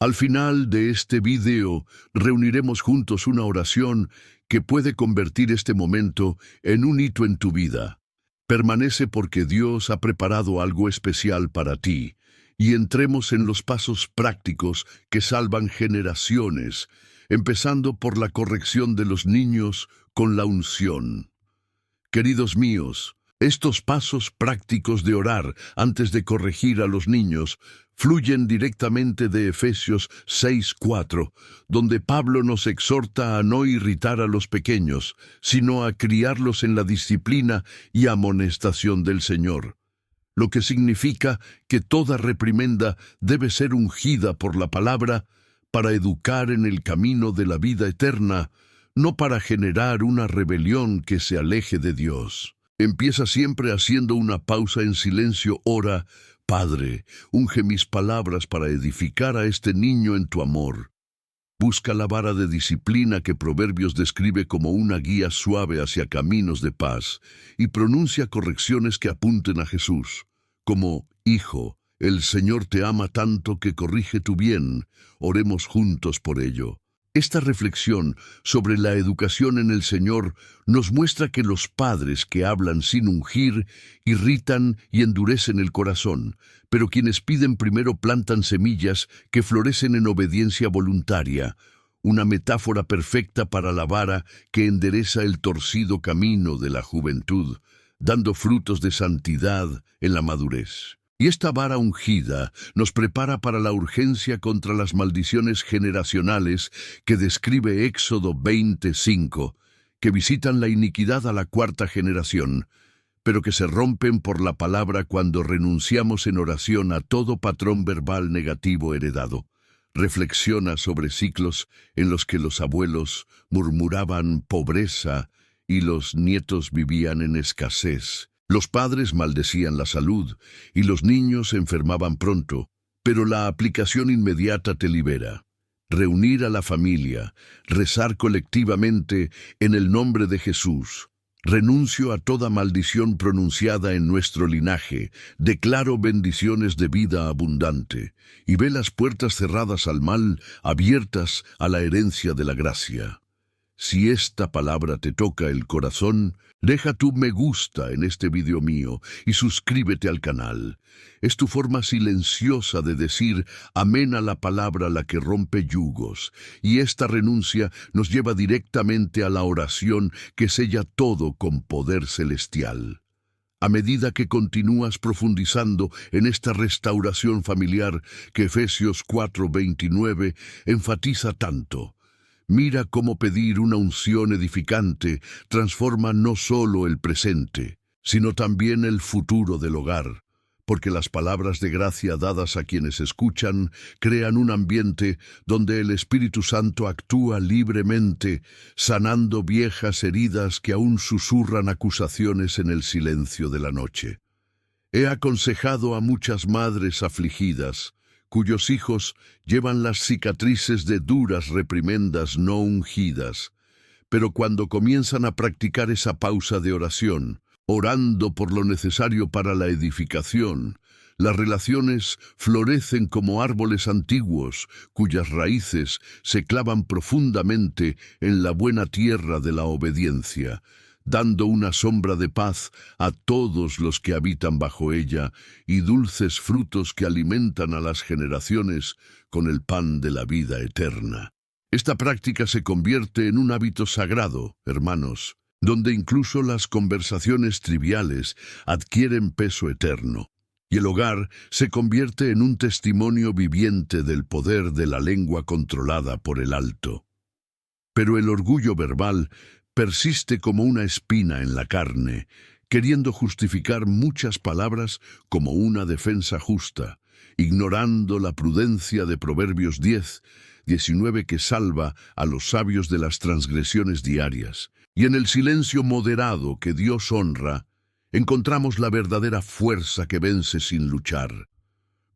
Al final de este video reuniremos juntos una oración que puede convertir este momento en un hito en tu vida. Permanece porque Dios ha preparado algo especial para ti, y entremos en los pasos prácticos que salvan generaciones, empezando por la corrección de los niños con la unción. Queridos míos, estos pasos prácticos de orar antes de corregir a los niños fluyen directamente de Efesios 6:4, donde Pablo nos exhorta a no irritar a los pequeños, sino a criarlos en la disciplina y amonestación del Señor, lo que significa que toda reprimenda debe ser ungida por la palabra para educar en el camino de la vida eterna, no para generar una rebelión que se aleje de Dios. Empieza siempre haciendo una pausa en silencio. Ora, Padre, unge mis palabras para edificar a este niño en tu amor. Busca la vara de disciplina que Proverbios describe como una guía suave hacia caminos de paz, y pronuncia correcciones que apunten a Jesús, como, Hijo, el Señor te ama tanto que corrige tu bien. Oremos juntos por ello. Esta reflexión sobre la educación en el Señor nos muestra que los padres que hablan sin ungir irritan y endurecen el corazón, pero quienes piden primero plantan semillas que florecen en obediencia voluntaria, una metáfora perfecta para la vara que endereza el torcido camino de la juventud, dando frutos de santidad en la madurez. Y esta vara ungida nos prepara para la urgencia contra las maldiciones generacionales que describe Éxodo 20:5, que visitan la iniquidad a la cuarta generación, pero que se rompen por la palabra cuando renunciamos en oración a todo patrón verbal negativo heredado. Reflexiona sobre ciclos en los que los abuelos murmuraban pobreza y los nietos vivían en escasez. Los padres maldecían la salud y los niños se enfermaban pronto, pero la aplicación inmediata te libera. Reunir a la familia, rezar colectivamente en el nombre de Jesús, Renuncio a toda maldición pronunciada en nuestro linaje, declaro bendiciones de vida abundante, y ve las puertas cerradas al mal, abiertas a la herencia de la gracia. Si esta palabra te toca el corazón, deja tu me gusta en este video mío y suscríbete al canal. Es tu forma silenciosa de decir amén a la palabra la que rompe yugos, y esta renuncia nos lleva directamente a la oración que sella todo con poder celestial. A medida que continúas profundizando en esta restauración familiar que Efesios 4:29 enfatiza tanto, mira cómo pedir una unción edificante transforma no solo el presente, sino también el futuro del hogar, porque las palabras de gracia dadas a quienes escuchan crean un ambiente donde el Espíritu Santo actúa libremente, sanando viejas heridas que aún susurran acusaciones en el silencio de la noche. He aconsejado a muchas madres afligidas, cuyos hijos llevan las cicatrices de duras reprimendas no ungidas, pero cuando comienzan a practicar esa pausa de oración, orando por lo necesario para la edificación, las relaciones florecen como árboles antiguos, cuyas raíces se clavan profundamente en la buena tierra de la obediencia, dando una sombra de paz a todos los que habitan bajo ella y dulces frutos que alimentan a las generaciones con el pan de la vida eterna. Esta práctica se convierte en un hábito sagrado, hermanos, donde incluso las conversaciones triviales adquieren peso eterno, y el hogar se convierte en un testimonio viviente del poder de la lengua controlada por el alto. Pero el orgullo verbal persiste como una espina en la carne, queriendo justificar muchas palabras como una defensa justa, ignorando la prudencia de Proverbios 10:19 que salva a los sabios de las transgresiones diarias. Y en el silencio moderado que Dios honra, encontramos la verdadera fuerza que vence sin luchar.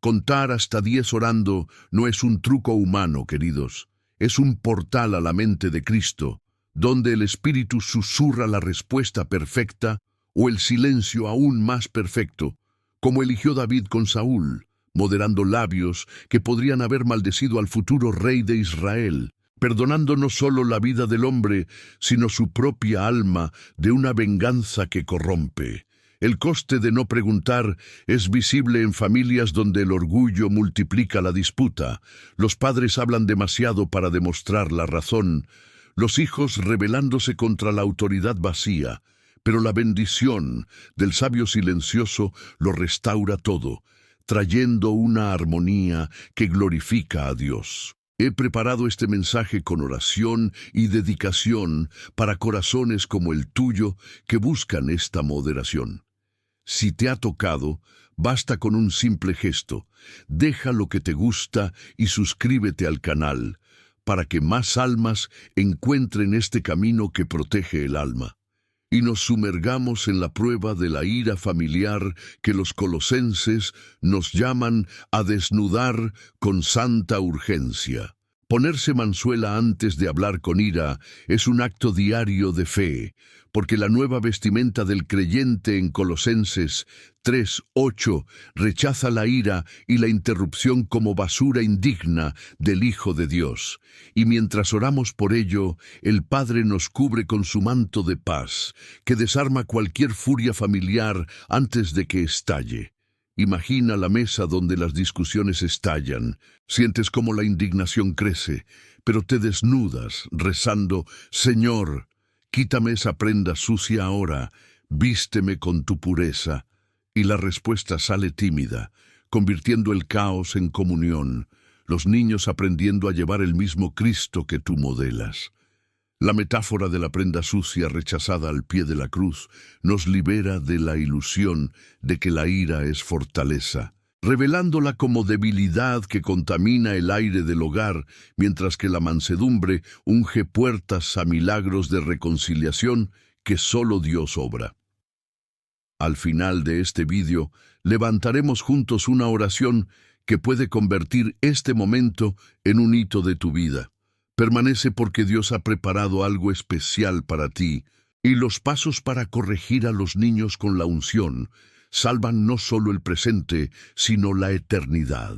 Contar hasta 10 orando no es un truco humano, queridos, es un portal a la mente de Cristo, donde el Espíritu susurra la respuesta perfecta o el silencio aún más perfecto, como eligió David con Saúl, moderando labios que podrían haber maldecido al futuro rey de Israel, perdonando no solo la vida del hombre, sino su propia alma de una venganza que corrompe. El coste de no preguntar es visible en familias donde el orgullo multiplica la disputa. Los padres hablan demasiado para demostrar la razón, los hijos rebelándose contra la autoridad vacía, pero la bendición del sabio silencioso lo restaura todo, trayendo una armonía que glorifica a Dios. He preparado este mensaje con oración y dedicación para corazones como el tuyo que buscan esta moderación. Si te ha tocado, basta con un simple gesto. Deja lo que te gusta y suscríbete al canal, para que más almas encuentren este camino que protege el alma, y nos sumergamos en la prueba de la ira familiar que los colosenses nos llaman a desnudar con santa urgencia. Ponerse mansuela antes de hablar con ira es un acto diario de fe, porque la nueva vestimenta del creyente en Colosenses 3:8 rechaza la ira y la interrupción como basura indigna del Hijo de Dios. Y mientras oramos por ello, el Padre nos cubre con su manto de paz, que desarma cualquier furia familiar antes de que estalle. Imagina la mesa donde las discusiones estallan. Sientes cómo la indignación crece, pero te desnudas rezando: Señor, quítame esa prenda sucia ahora, vísteme con tu pureza. Y la respuesta sale tímida, convirtiendo el caos en comunión, los niños aprendiendo a llevar el mismo Cristo que tú modelas. La metáfora de la prenda sucia rechazada al pie de la cruz nos libera de la ilusión de que la ira es fortaleza, revelándola como debilidad que contamina el aire del hogar, mientras que la mansedumbre unge puertas a milagros de reconciliación que solo Dios obra. Al final de este vídeo, levantaremos juntos una oración que puede convertir este momento en un hito de tu vida. Permanece porque Dios ha preparado algo especial para ti, Y los pasos para corregir a los niños con la unción salvan no solo el presente, sino la eternidad.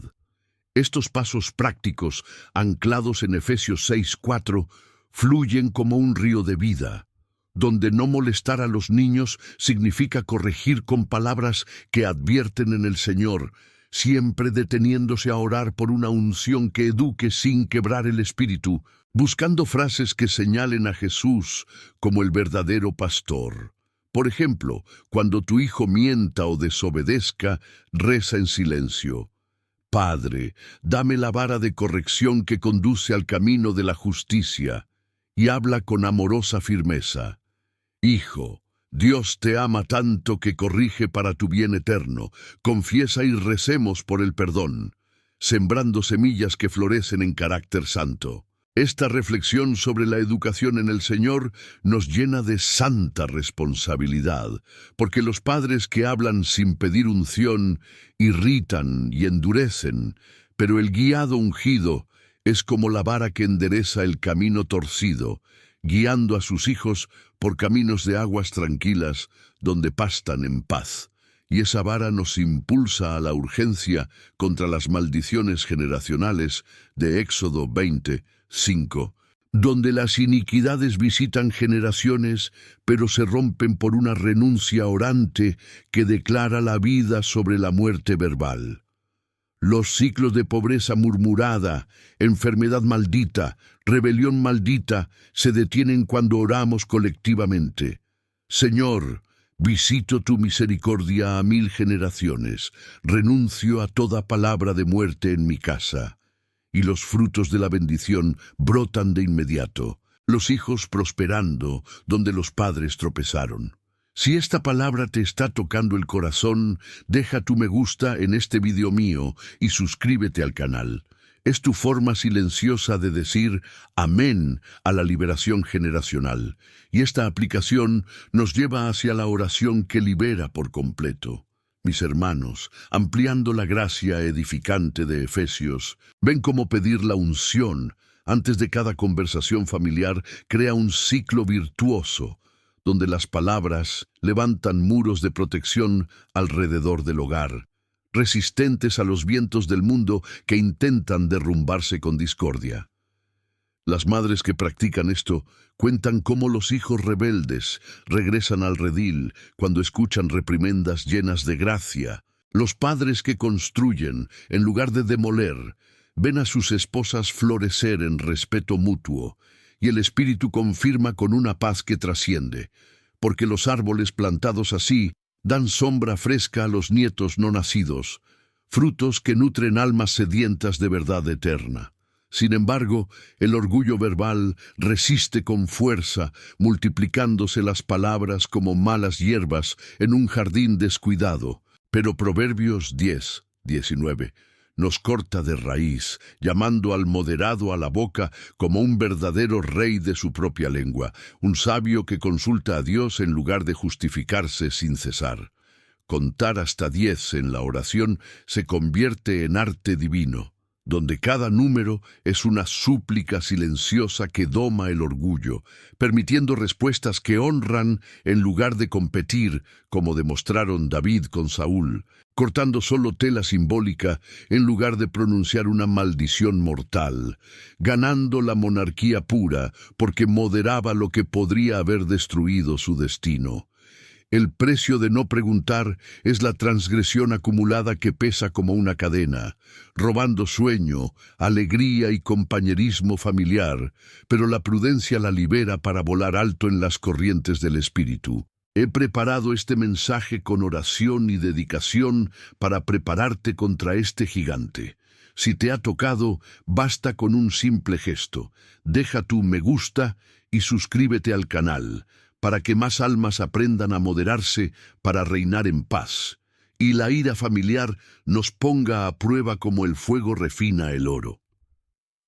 Estos pasos prácticos, anclados en Efesios 6:4, fluyen como un río de vida, donde no molestar a los niños significa corregir con palabras que advierten en el Señor, siempre deteniéndose a orar por una unción que eduque sin quebrar el espíritu, buscando frases que señalen a Jesús como el verdadero pastor. Por ejemplo, cuando tu hijo mienta o desobedezca, reza en silencio: Padre, dame la vara de corrección que conduce al camino de la justicia, y habla con amorosa firmeza. Hijo, Dios te ama tanto que corrige para tu bien eterno. Confiesa y recemos por el perdón, sembrando semillas que florecen en carácter santo. Esta reflexión sobre la educación en el Señor nos llena de santa responsabilidad, porque los padres que hablan sin pedir unción irritan y endurecen, pero el guiado ungido es como la vara que endereza el camino torcido, guiando a sus hijos por caminos de aguas tranquilas donde pastan en paz. Y esa vara nos impulsa a la urgencia contra las maldiciones generacionales de Éxodo 20:5, donde las iniquidades visitan generaciones, pero se rompen por una renuncia orante que declara la vida sobre la muerte verbal. Los ciclos de pobreza murmurada, enfermedad maldita, rebelión maldita, se detienen cuando oramos colectivamente. Señor, visito tu misericordia a 1000 generaciones, renuncio a toda palabra de muerte en mi casa. Y los frutos de la bendición brotan de inmediato, los hijos prosperando donde los padres tropezaron. Si esta palabra te está tocando el corazón, deja tu me gusta en este video mío y suscríbete al canal. Es tu forma silenciosa de decir amén a la liberación generacional. Y esta aplicación nos lleva hacia la oración que libera por completo. Mis hermanos, ampliando la gracia edificante de Efesios, ven cómo pedir la unción antes de cada conversación familiar crea un ciclo virtuoso, donde las palabras levantan muros de protección alrededor del hogar, resistentes a los vientos del mundo que intentan derrumbarse con discordia. Las madres que practican esto cuentan cómo los hijos rebeldes regresan al redil cuando escuchan reprimendas llenas de gracia. Los padres que construyen, en lugar de demoler, ven a sus esposas florecer en respeto mutuo, y el Espíritu confirma con una paz que trasciende, porque los árboles plantados así dan sombra fresca a los nietos no nacidos, frutos que nutren almas sedientas de verdad eterna. Sin embargo, el orgullo verbal resiste con fuerza, multiplicándose las palabras como malas hierbas en un jardín descuidado. Pero Proverbios 10:19 nos corta de raíz, llamando al moderado a la boca como un verdadero rey de su propia lengua, un sabio que consulta a Dios en lugar de justificarse sin cesar. Contar hasta 10 en la oración se convierte en arte divino, donde cada número es una súplica silenciosa que doma el orgullo, permitiendo respuestas que honran en lugar de competir, como demostraron David con Saúl, cortando solo tela simbólica en lugar de pronunciar una maldición mortal, ganando la monarquía pura porque moderaba lo que podría haber destruido su destino. El precio de no preguntar es la transgresión acumulada que pesa como una cadena, robando sueño, alegría y compañerismo familiar, pero la prudencia la libera para volar alto en las corrientes del espíritu. He preparado este mensaje con oración y dedicación para prepararte contra este gigante. Si te ha tocado, basta con un simple gesto. Deja tu me gusta y suscríbete al canal, para que más almas aprendan a moderarse para reinar en paz, y la ira familiar nos ponga a prueba como el fuego refina el oro.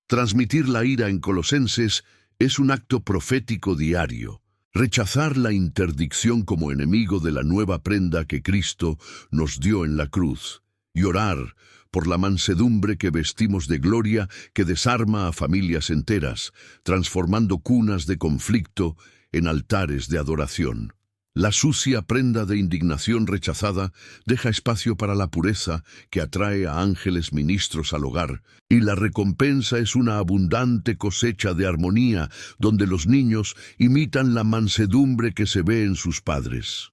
Transmitir la ira en Colosenses es un acto profético diario. Rechazar la interdicción como enemigo de la nueva prenda que Cristo nos dio en la cruz, y orar por la mansedumbre que vestimos de gloria que desarma a familias enteras, transformando cunas de conflicto en altares de adoración. La sucia prenda de indignación rechazada deja espacio para la pureza que atrae a ángeles ministros al hogar, y la recompensa es una abundante cosecha de armonía donde los niños imitan la mansedumbre que se ve en sus padres.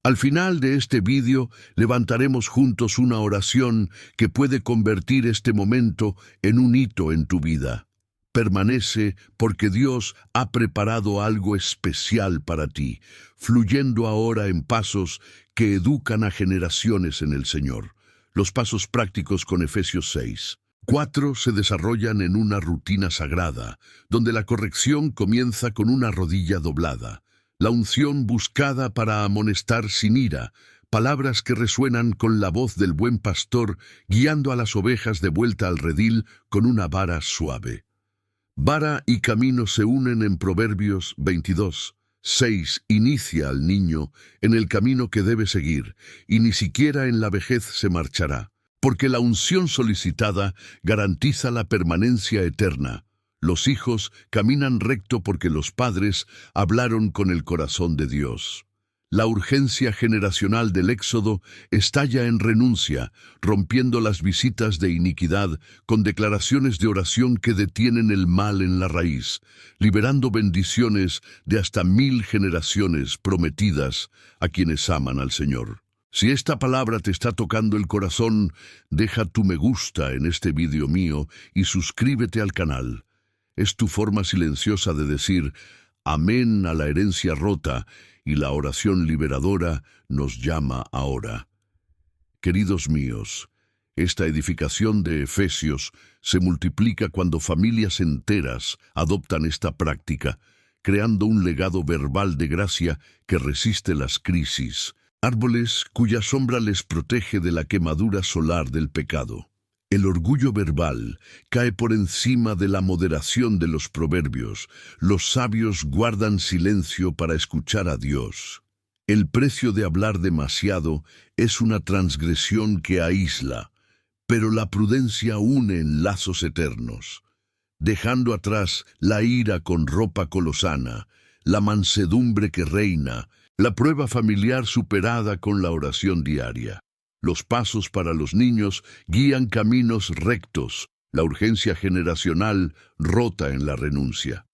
Al final de este vídeo levantaremos juntos una oración que puede convertir este momento en un hito en tu vida. Permanece porque Dios ha preparado algo especial para ti, fluyendo ahora en pasos que educan a generaciones en el Señor. Los pasos prácticos con Efesios 6. 4 se desarrollan en una rutina sagrada, donde la corrección comienza con una rodilla doblada. La unción buscada para amonestar sin ira, palabras que resuenan con la voz del buen pastor guiando a las ovejas de vuelta al redil con una vara suave. Vara y camino se unen en Proverbios 22. 6 inicia al niño en el camino que debe seguir, y ni siquiera en la vejez se marchará, porque la unción solicitada garantiza la permanencia eterna. Los hijos caminan recto porque los padres hablaron con el corazón de Dios. La urgencia generacional del éxodo estalla en renuncia, rompiendo las visitas de iniquidad con declaraciones de oración que detienen el mal en la raíz, liberando bendiciones de hasta 1000 generaciones prometidas a quienes aman al Señor. Si esta palabra te está tocando el corazón, deja tu me gusta en este video mío y suscríbete al canal. Es tu forma silenciosa de decir amén a la herencia rota, y la oración liberadora nos llama ahora. Queridos míos, esta edificación de Efesios se multiplica cuando familias enteras adoptan esta práctica, creando un legado verbal de gracia que resiste las crisis, árboles cuya sombra les protege de la quemadura solar del pecado. El orgullo verbal cae por encima de la moderación de los proverbios. Los sabios guardan silencio para escuchar a Dios. El precio de hablar demasiado es una transgresión que aísla, pero la prudencia une en lazos eternos. Dejando atrás la ira con ropa colosana, la mansedumbre que reina, la prueba familiar superada con la oración diaria. Los pasos para los niños guían caminos rectos, la urgencia generacional rota en la renuncia.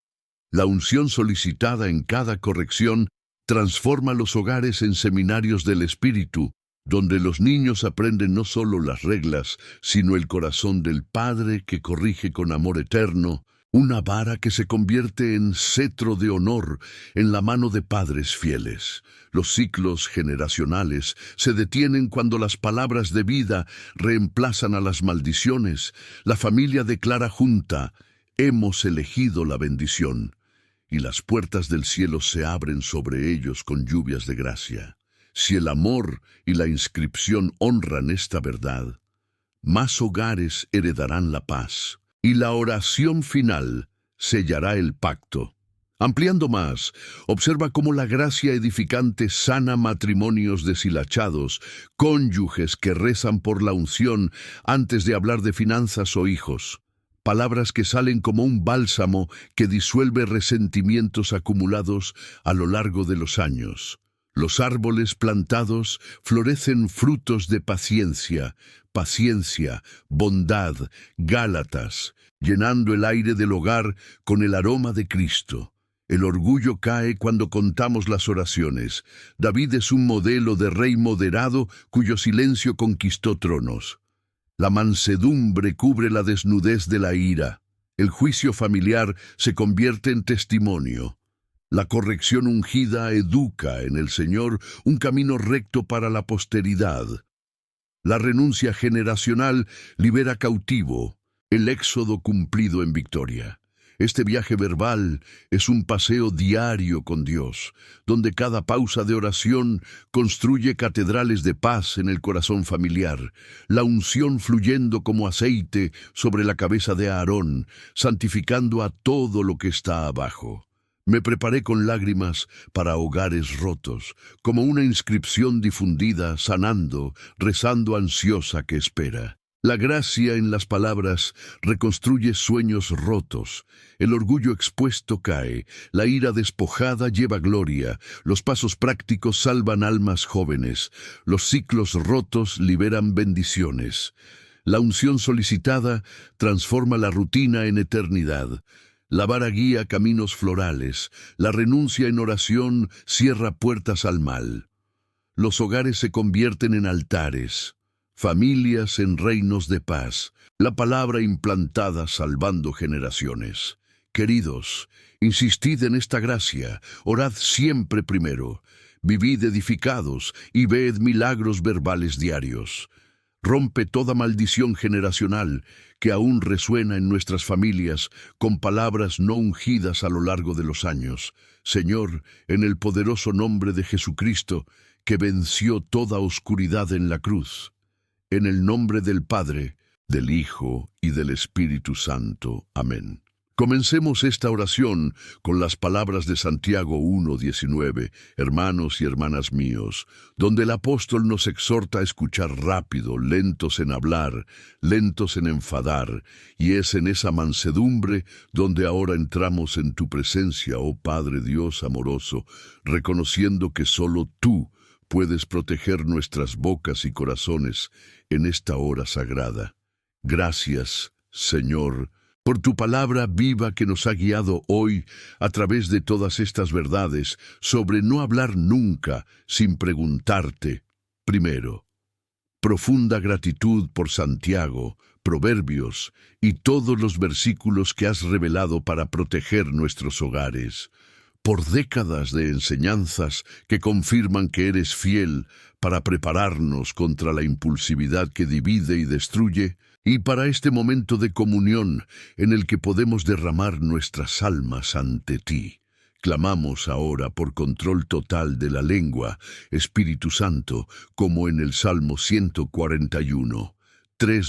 La unción solicitada en cada corrección transforma los hogares en seminarios del Espíritu, donde los niños aprenden no solo las reglas, sino el corazón del Padre que corrige con amor eterno, una vara que se convierte en cetro de honor en la mano de padres fieles. Los ciclos generacionales se detienen cuando las palabras de vida reemplazan a las maldiciones. La familia declara junta, hemos elegido la bendición, y las puertas del cielo se abren sobre ellos con lluvias de gracia. Si el amor y la inscripción honran esta verdad, más hogares heredarán la paz, y la oración final sellará el pacto. Ampliando más, observa cómo la gracia edificante sana matrimonios deshilachados, cónyuges que rezan por la unción antes de hablar de finanzas o hijos. Palabras que salen como un bálsamo que disuelve resentimientos acumulados a lo largo de los años. Los árboles plantados florecen frutos de paciencia, bondad, Gálatas, llenando el aire del hogar con el aroma de Cristo. El orgullo cae cuando contamos las oraciones. David es un modelo de rey moderado cuyo silencio conquistó tronos. La mansedumbre cubre la desnudez de la ira. El juicio familiar se convierte en testimonio. La corrección ungida educa en el Señor un camino recto para la posteridad. La renuncia generacional libera cautivo, el éxodo cumplido en victoria. Este viaje verbal es un paseo diario con Dios, donde cada pausa de oración construye catedrales de paz en el corazón familiar, la unción fluyendo como aceite sobre la cabeza de Aarón, santificando a todo lo que está abajo. Me preparé con lágrimas para hogares rotos, como una inscripción difundida, sanando, rezando ansiosa que espera. La gracia en las palabras reconstruye sueños rotos. El orgullo expuesto cae, la ira despojada lleva gloria, los pasos prácticos salvan almas jóvenes, los ciclos rotos liberan bendiciones. La unción solicitada transforma la rutina en eternidad. La vara guía caminos florales, la renuncia en oración cierra puertas al mal. Los hogares se convierten en altares, familias en reinos de paz, la palabra implantada salvando generaciones. Queridos, insistid en esta gracia, orad siempre primero, vivid edificados y ved milagros verbales diarios. Rompe toda maldición generacional que aún resuena en nuestras familias con palabras no ungidas a lo largo de los años. Señor, en el poderoso nombre de Jesucristo, que venció toda oscuridad en la cruz. En el nombre del Padre, del Hijo y del Espíritu Santo. Amén. Comencemos esta oración con las palabras de Santiago 1:19, hermanos y hermanas míos, donde el apóstol nos exhorta a escuchar rápido, lentos en hablar, lentos en enfadar, y es en esa mansedumbre donde ahora entramos en tu presencia, oh Padre Dios amoroso, reconociendo que solo tú puedes proteger nuestras bocas y corazones en esta hora sagrada. Gracias, Señor, por tu palabra viva que nos ha guiado hoy a través de todas estas verdades sobre no hablar nunca sin preguntarte. Primero, profunda gratitud por Santiago, Proverbios y todos los versículos que has revelado para proteger nuestros hogares. Por décadas de enseñanzas que confirman que eres fiel para prepararnos contra la impulsividad que divide y destruye, y para este momento de comunión en el que podemos derramar nuestras almas ante ti. Clamamos ahora por control total de la lengua, Espíritu Santo, como en el Salmo 141.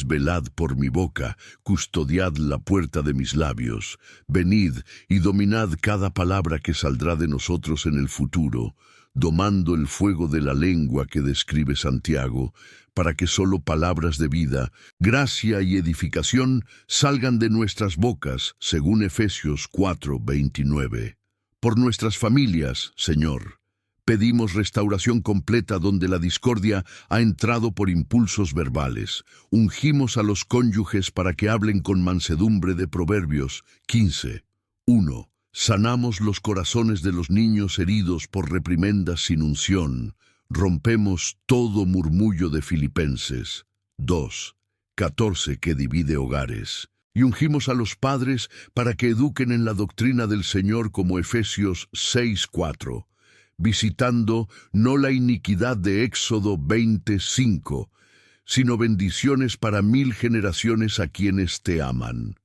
Velad por mi boca, custodiad la puerta de mis labios. Venid y dominad cada palabra que saldrá de nosotros en el futuro, domando el fuego de la lengua que describe Santiago, para que solo palabras de vida, gracia y edificación salgan de nuestras bocas, según Efesios 4:29. Por nuestras familias, Señor, pedimos restauración completa donde la discordia ha entrado por impulsos verbales. Ungimos a los cónyuges para que hablen con mansedumbre de Proverbios 15:1. Sanamos los corazones de los niños heridos por reprimendas sin unción. Rompemos todo murmullo de Filipenses 2:14 que divide hogares. Y ungimos a los padres para que eduquen en la doctrina del Señor como Efesios 6:4, visitando no la iniquidad de Éxodo 20:5, sino bendiciones para 1000 generaciones a quienes te aman.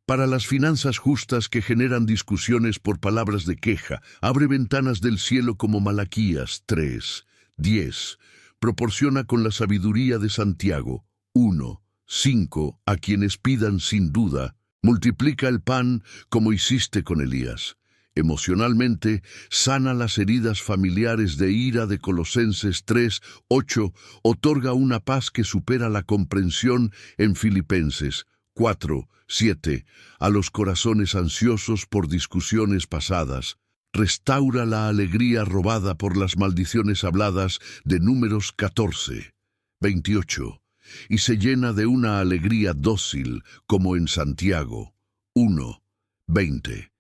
Para las finanzas justas que generan discusiones por palabras de queja, abre ventanas del cielo como Malaquías 3:10. Proporciona con la sabiduría de Santiago 1:5 a quienes pidan sin duda. Multiplica el pan como hiciste con Elías. Emocionalmente, sana las heridas familiares de ira de Colosenses 3:8. Otorga una paz que supera la comprensión en Filipenses 4:7, a los corazones ansiosos por discusiones pasadas. Restaura la alegría robada por las maldiciones habladas de Números 14:28, y se llena de una alegría dócil como en Santiago 1:20.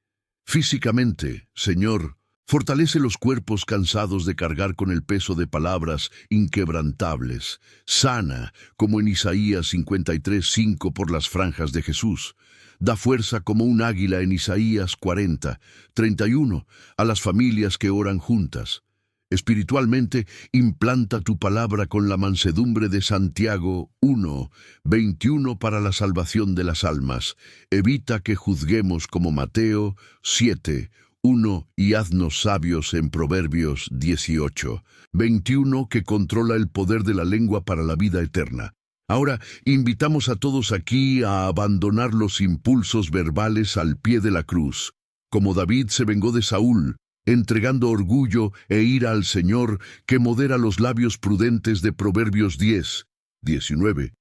Físicamente, Señor, fortalece los cuerpos cansados de cargar con el peso de palabras inquebrantables. Sana, como en Isaías 53:5 por las franjas de Jesús. Da fuerza como un águila en Isaías 40:31 a las familias que oran juntas. Espiritualmente, implanta tu palabra con la mansedumbre de Santiago 1:21 para la salvación de las almas. Evita que juzguemos como Mateo 7:1 y haznos sabios en Proverbios 18:21 que controla el poder de la lengua para la vida eterna. Ahora, invitamos a todos aquí a abandonar los impulsos verbales al pie de la cruz. Como David se vengó de Saúl, entregando orgullo e ira al Señor, que modera los labios prudentes de Proverbios 10:19.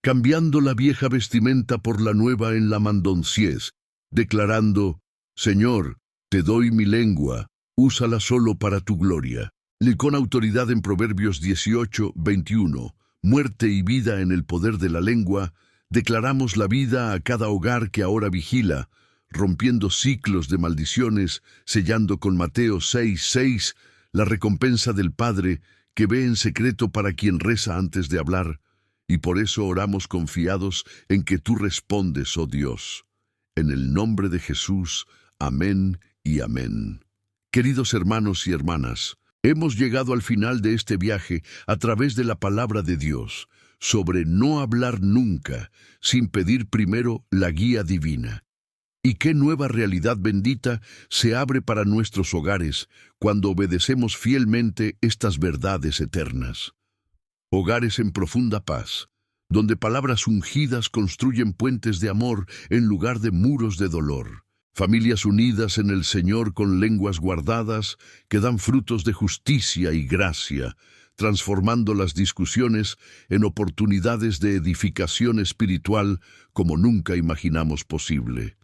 cambiando la vieja vestimenta por la nueva en la mandonciez, declarando: Señor, te doy mi lengua, úsala solo para tu gloria. Lee con autoridad en Proverbios 18:21, muerte y vida en el poder de la lengua, declaramos la vida a cada hogar que ahora vigila, rompiendo ciclos de maldiciones, sellando con Mateo 6:6 la recompensa del Padre que ve en secreto para quien reza antes de hablar, y por eso oramos confiados en que tú respondes, oh Dios. En el nombre de Jesús, amén y amén. Queridos hermanos y hermanas, hemos llegado al final de este viaje a través de la palabra de Dios sobre no hablar nunca sin pedir primero la guía divina. Y qué nueva realidad bendita se abre para nuestros hogares cuando obedecemos fielmente estas verdades eternas. Hogares en profunda paz, donde palabras ungidas construyen puentes de amor en lugar de muros de dolor. Familias unidas en el Señor con lenguas guardadas que dan frutos de justicia y gracia, transformando las discusiones en oportunidades de edificación espiritual como nunca imaginamos posible.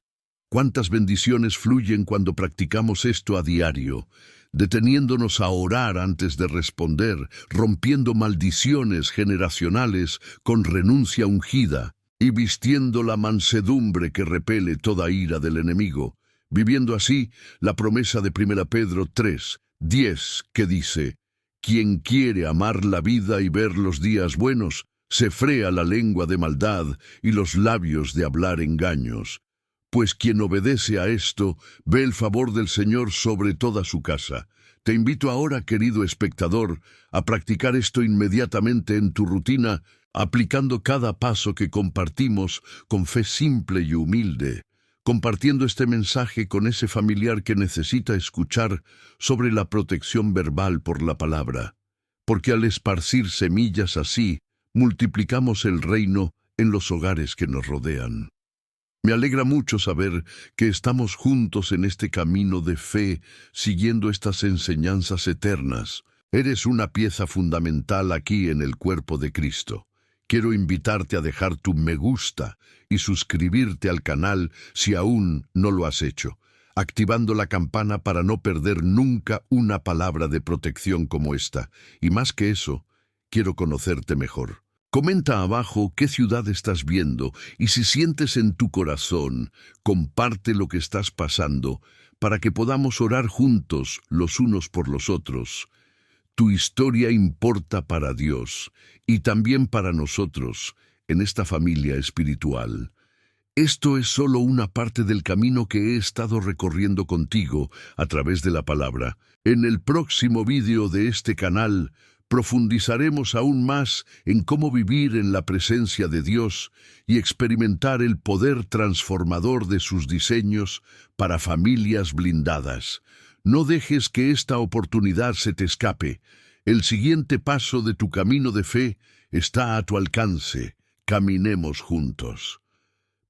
Cuántas bendiciones fluyen cuando practicamos esto a diario, deteniéndonos a orar antes de responder, rompiendo maldiciones generacionales con renuncia ungida y vistiendo la mansedumbre que repele toda ira del enemigo, viviendo así la promesa de 1 Pedro 3:10, que dice: Quien quiere amar la vida y ver los días buenos, se frea la lengua de maldad y los labios de hablar engaños. Pues quien obedece a esto, ve el favor del Señor sobre toda su casa. Te invito ahora, querido espectador, a practicar esto inmediatamente en tu rutina, aplicando cada paso que compartimos con fe simple y humilde, compartiendo este mensaje con ese familiar que necesita escuchar sobre la protección verbal por la palabra. Porque al esparcir semillas así, multiplicamos el reino en los hogares que nos rodean. Me alegra mucho saber que estamos juntos en este camino de fe, siguiendo estas enseñanzas eternas. Eres una pieza fundamental aquí en el cuerpo de Cristo. Quiero invitarte a dejar tu me gusta y suscribirte al canal si aún no lo has hecho, activando la campana para no perder nunca una palabra de protección como esta. Y más que eso, quiero conocerte mejor. Comenta abajo qué ciudad estás viendo y si sientes en tu corazón, comparte lo que estás pasando para que podamos orar juntos los unos por los otros. Tu historia importa para Dios y también para nosotros en esta familia espiritual. Esto es solo una parte del camino que he estado recorriendo contigo a través de la palabra. En el próximo vídeo de este canal, profundizaremos aún más en cómo vivir en la presencia de Dios y experimentar el poder transformador de sus diseños para familias blindadas. No dejes que esta oportunidad se te escape. El siguiente paso de tu camino de fe está a tu alcance. Caminemos juntos.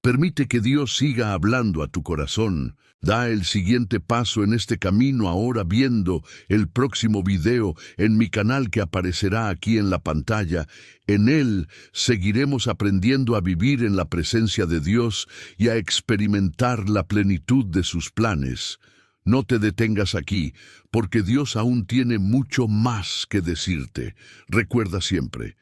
Permite que Dios siga hablando a tu corazón. Da el siguiente paso en este camino ahora viendo el próximo video en mi canal que aparecerá aquí en la pantalla. En él seguiremos aprendiendo a vivir en la presencia de Dios y a experimentar la plenitud de sus planes. No te detengas aquí, porque Dios aún tiene mucho más que decirte. Recuerda siempre,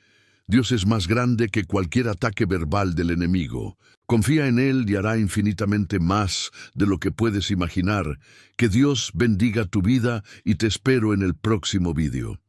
Dios es más grande que cualquier ataque verbal del enemigo. Confía en Él y hará infinitamente más de lo que puedes imaginar. Que Dios bendiga tu vida y te espero en el próximo vídeo.